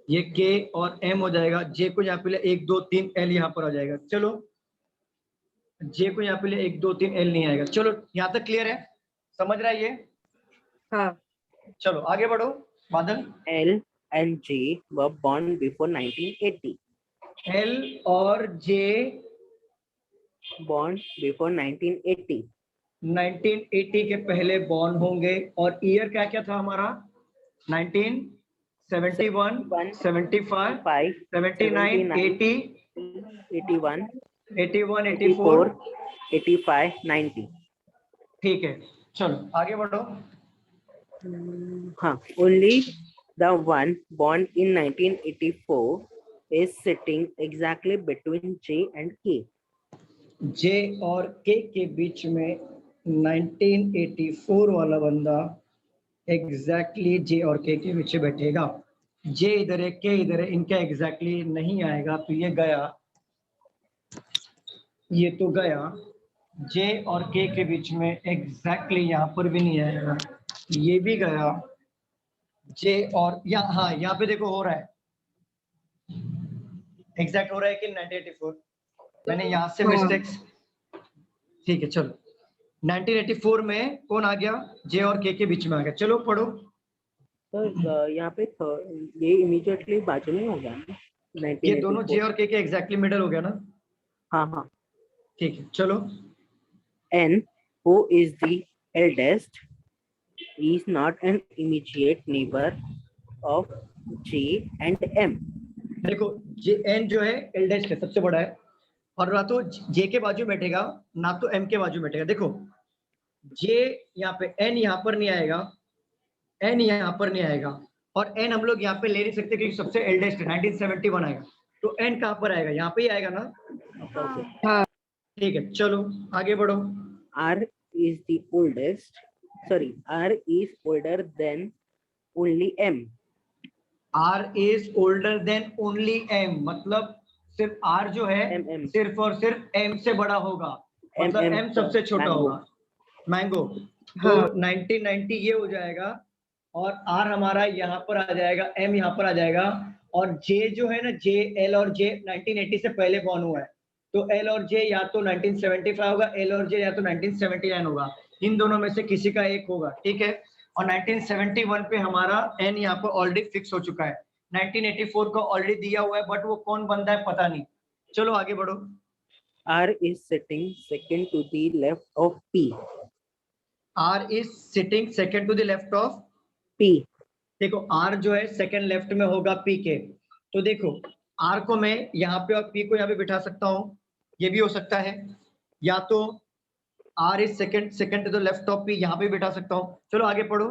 ये K और M हो जाएगा। J को यहाँ पे लिया 1 2 3 L यहाँ पर आ जाएगा। चलो, J को यहाँ पे लिया 1 2 3 L नहीं आएगा। चलो, यहाँ तक क्लियर है, समझ रहा है ये? हाँ। चलो आगे बढ़ो बादल। L and J were born before 1980. L और J Born before 1980. 1980 के पहले बॉर्न होंगे। और ईयर क्या क्या था हमारा? 1971, 75, 79, 80, 81, 81, 84, 85, 90. ठीक है। चलो आगे बढ़ो। हाँ, only the one born in 1984 is sitting exactly between J and K. J और K के बीच में 1984 वाला बंदा एग्जैक्टली J और K के बीच बैठेगा। J इधर है, K इधर है, इनका एग्जैक्टली नहीं आएगा तो ये गया, ये तो गया। J और K के बीच में एग्जैक्टली यहाँ पर भी नहीं आएगा, ये भी गया। J और यहाँ, हाँ यहाँ पे देखो हो रहा है, एग्जैक्ट हो रहा है कि 1984, मैंने यहाँ से मिस्टेक्स, ठीक है। चलो 1984 में कौन आ गया? J और K के बीच में आ गया। चलो पढ़ो। तो यहाँ पे ये इमीडिएटली बाजू में हो गया ना, ये दोनों J और K के एग्जैक्टली मिडल हो गया ना? हाँ हाँ, ठीक है। चलो N, who is the eldest, is not an immediate neighbor of J and M. देखो जे एन जो है एल डैश है, सबसे बड़ा है, और ना तो जे के बाजू में बैठेगा ना तो एम के बाजू में बैठेगा। देखो जे यहाँ पे, एन यहाँ पर नहीं आएगा, एन यहाँ पर नहीं आएगा, और एन हम लोग यहाँ पे ले नहीं सकते क्योंकि सबसे एल डैश है, 1971 आएगा। तो एन कहाँ पर आएगा? यहाँ पे ही आएगा ना। हाँ ठीक है, चलो आगे बढ़ो। R is the oldest. Sorry, R is older than only M. R is older than only M, मतलब सिर्फ R जो है M. सिर्फ और सिर्फ M से बड़ा होगा, मतलब M, M सबसे छोटा mango. होगा, मैंगो। तो 1990 ये हो जाएगा, और R हमारा यहाँ पर आ जाएगा, M यहाँ पर आ जाएगा, और J जो है ना, J, L और J 1980 से पहले बॉर्न हुआ है, तो L और J या तो 1975 होगा, L और J या तो 1979 होगा, इन दोनों में से किसी का एक होगा, ठीक है। और 1971 पे हमारा N यहाँ पर ऑलरेडी फिक्स हो चुका है, 1984 का ऑलरेडी दिया हुआ है, बट वो कौन बंदा है पता नहीं। चलो आगे बढ़ो। R is sitting second to the left of P. R is sitting second to the left of P. देखो R जो है सेकंड लेफ्ट में होगा P के, तो देखो R को मैं यहाँ पे और P को यहाँ पे बिठा सकता हूँ, ये भी हो सकता है, या तो R is second to the left of P यहाँ पे बिठा सकता हूँ। चलो आगे पढ़ो,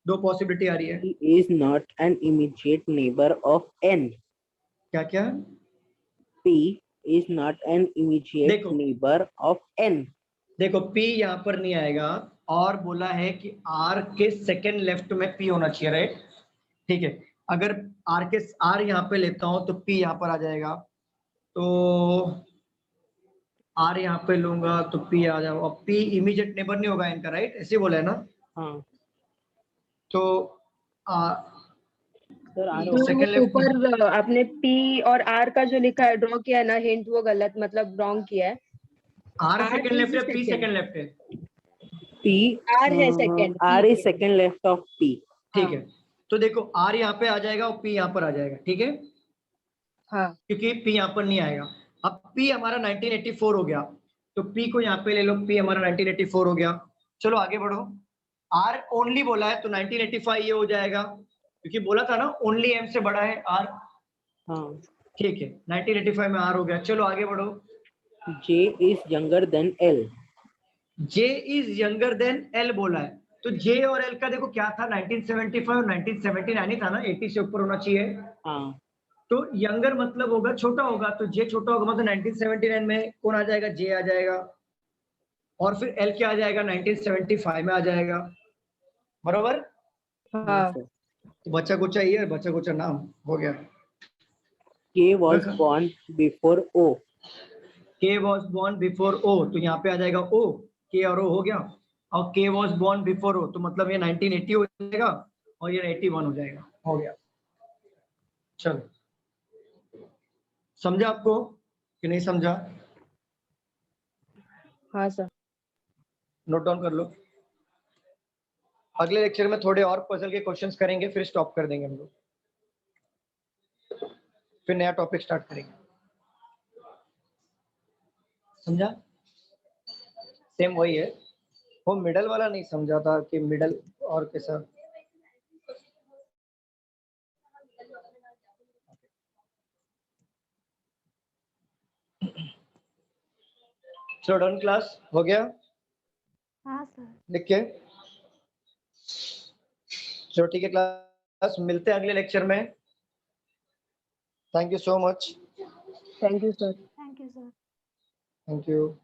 दो पॉसिबिलिटी आ रही है। He is not an immediate neighbor of N. क्या क्या? P is not an immediate देखो। neighbor of N. देखो P यहाँ पर नहीं आएगा, और बोला है कि R के सेकंड लेफ्ट में P होना चाहिए, राइट? ठीक है, अगर R यहाँ पे लेता हूँ तो P यहाँ पर आ जाएगा, तो R यहाँ पे लूंगा तो P आ जाएगा, और P इमीडिएट नेबर नहीं होगा इनका, राइट? ऐसे बोला है ना। हाँ तो सर R तो second left ऊपर आपने P और R का जो लिखा है, ड्रॉ किया है ना हिंट, वो गलत, मतलब रॉन्ग किया है। R सेकंड is लेफ्ट है, P second. सेकंड लेफ्ट है, P. R है second. R P is second left of P. ठीक है। तो देखो R यहाँ पे आ जाएगा और P यहाँ पर आ जाएगा, ठीक है, हाँ क्योंकि P यहाँ पर नहीं आएगा। अब P हमारा 1984 हो गया, तो P को यहाँ पे ले लो, P हमारा 1984 हो गया। चलो आगे बढ़ो। R ओनली बोला है तो 1985 ये हो जाएगा, क्योंकि बोला था ना ओनली M से बड़ा है R। हाँ। ठीक है, 1985 में R हो गया। चलो आगे बढ़ो। J is younger than L. J is younger than L बोला है, तो J और L का देखो क्या था, 1975 और 1979 ही था ना, 80 से ऊपर होना चाहिए। हाँ। तो यंगर मतलब होगा छोटा होगा, तो J छोटा होगा, मतलब 1979 में कौन आ जाएगा? J आ जाएगा, और फिर L क्या आ जाएगा? 1975 में आ जाएगा, बरोबर। हाँ। तो बच्चा कुचा ईयर, बच्चा कुचा नाम हो गया। K was born before O. K was born before O, तो यहाँ पे आ जाएगा O, K और O हो गया, और K was born before O, तो मतलब ये 1980 हो जाएगा और ये 81 हो जाएगा, हो गया। चलो समझा आपको कि नहीं समझा? हाँ सर। नोट डाउन कर लो। अगले लेक्चर में थोड़े और पजल के क्वेश्चंस करेंगे, फिर स्टॉप कर देंगे हम लोग, फिर नया टॉपिक स्टार्ट करेंगे। समझा? सेम वही है, वो मिडल वाला नहीं समझा था कि मिडल और कैसा। चलो डन, क्लास हो गया? हाँ सर। लिख के चलो, ठीक है क्लास, मिलते हैं अगले लेक्चर में। Thank you so much. Thank you sir. Thank you sir. Thank you.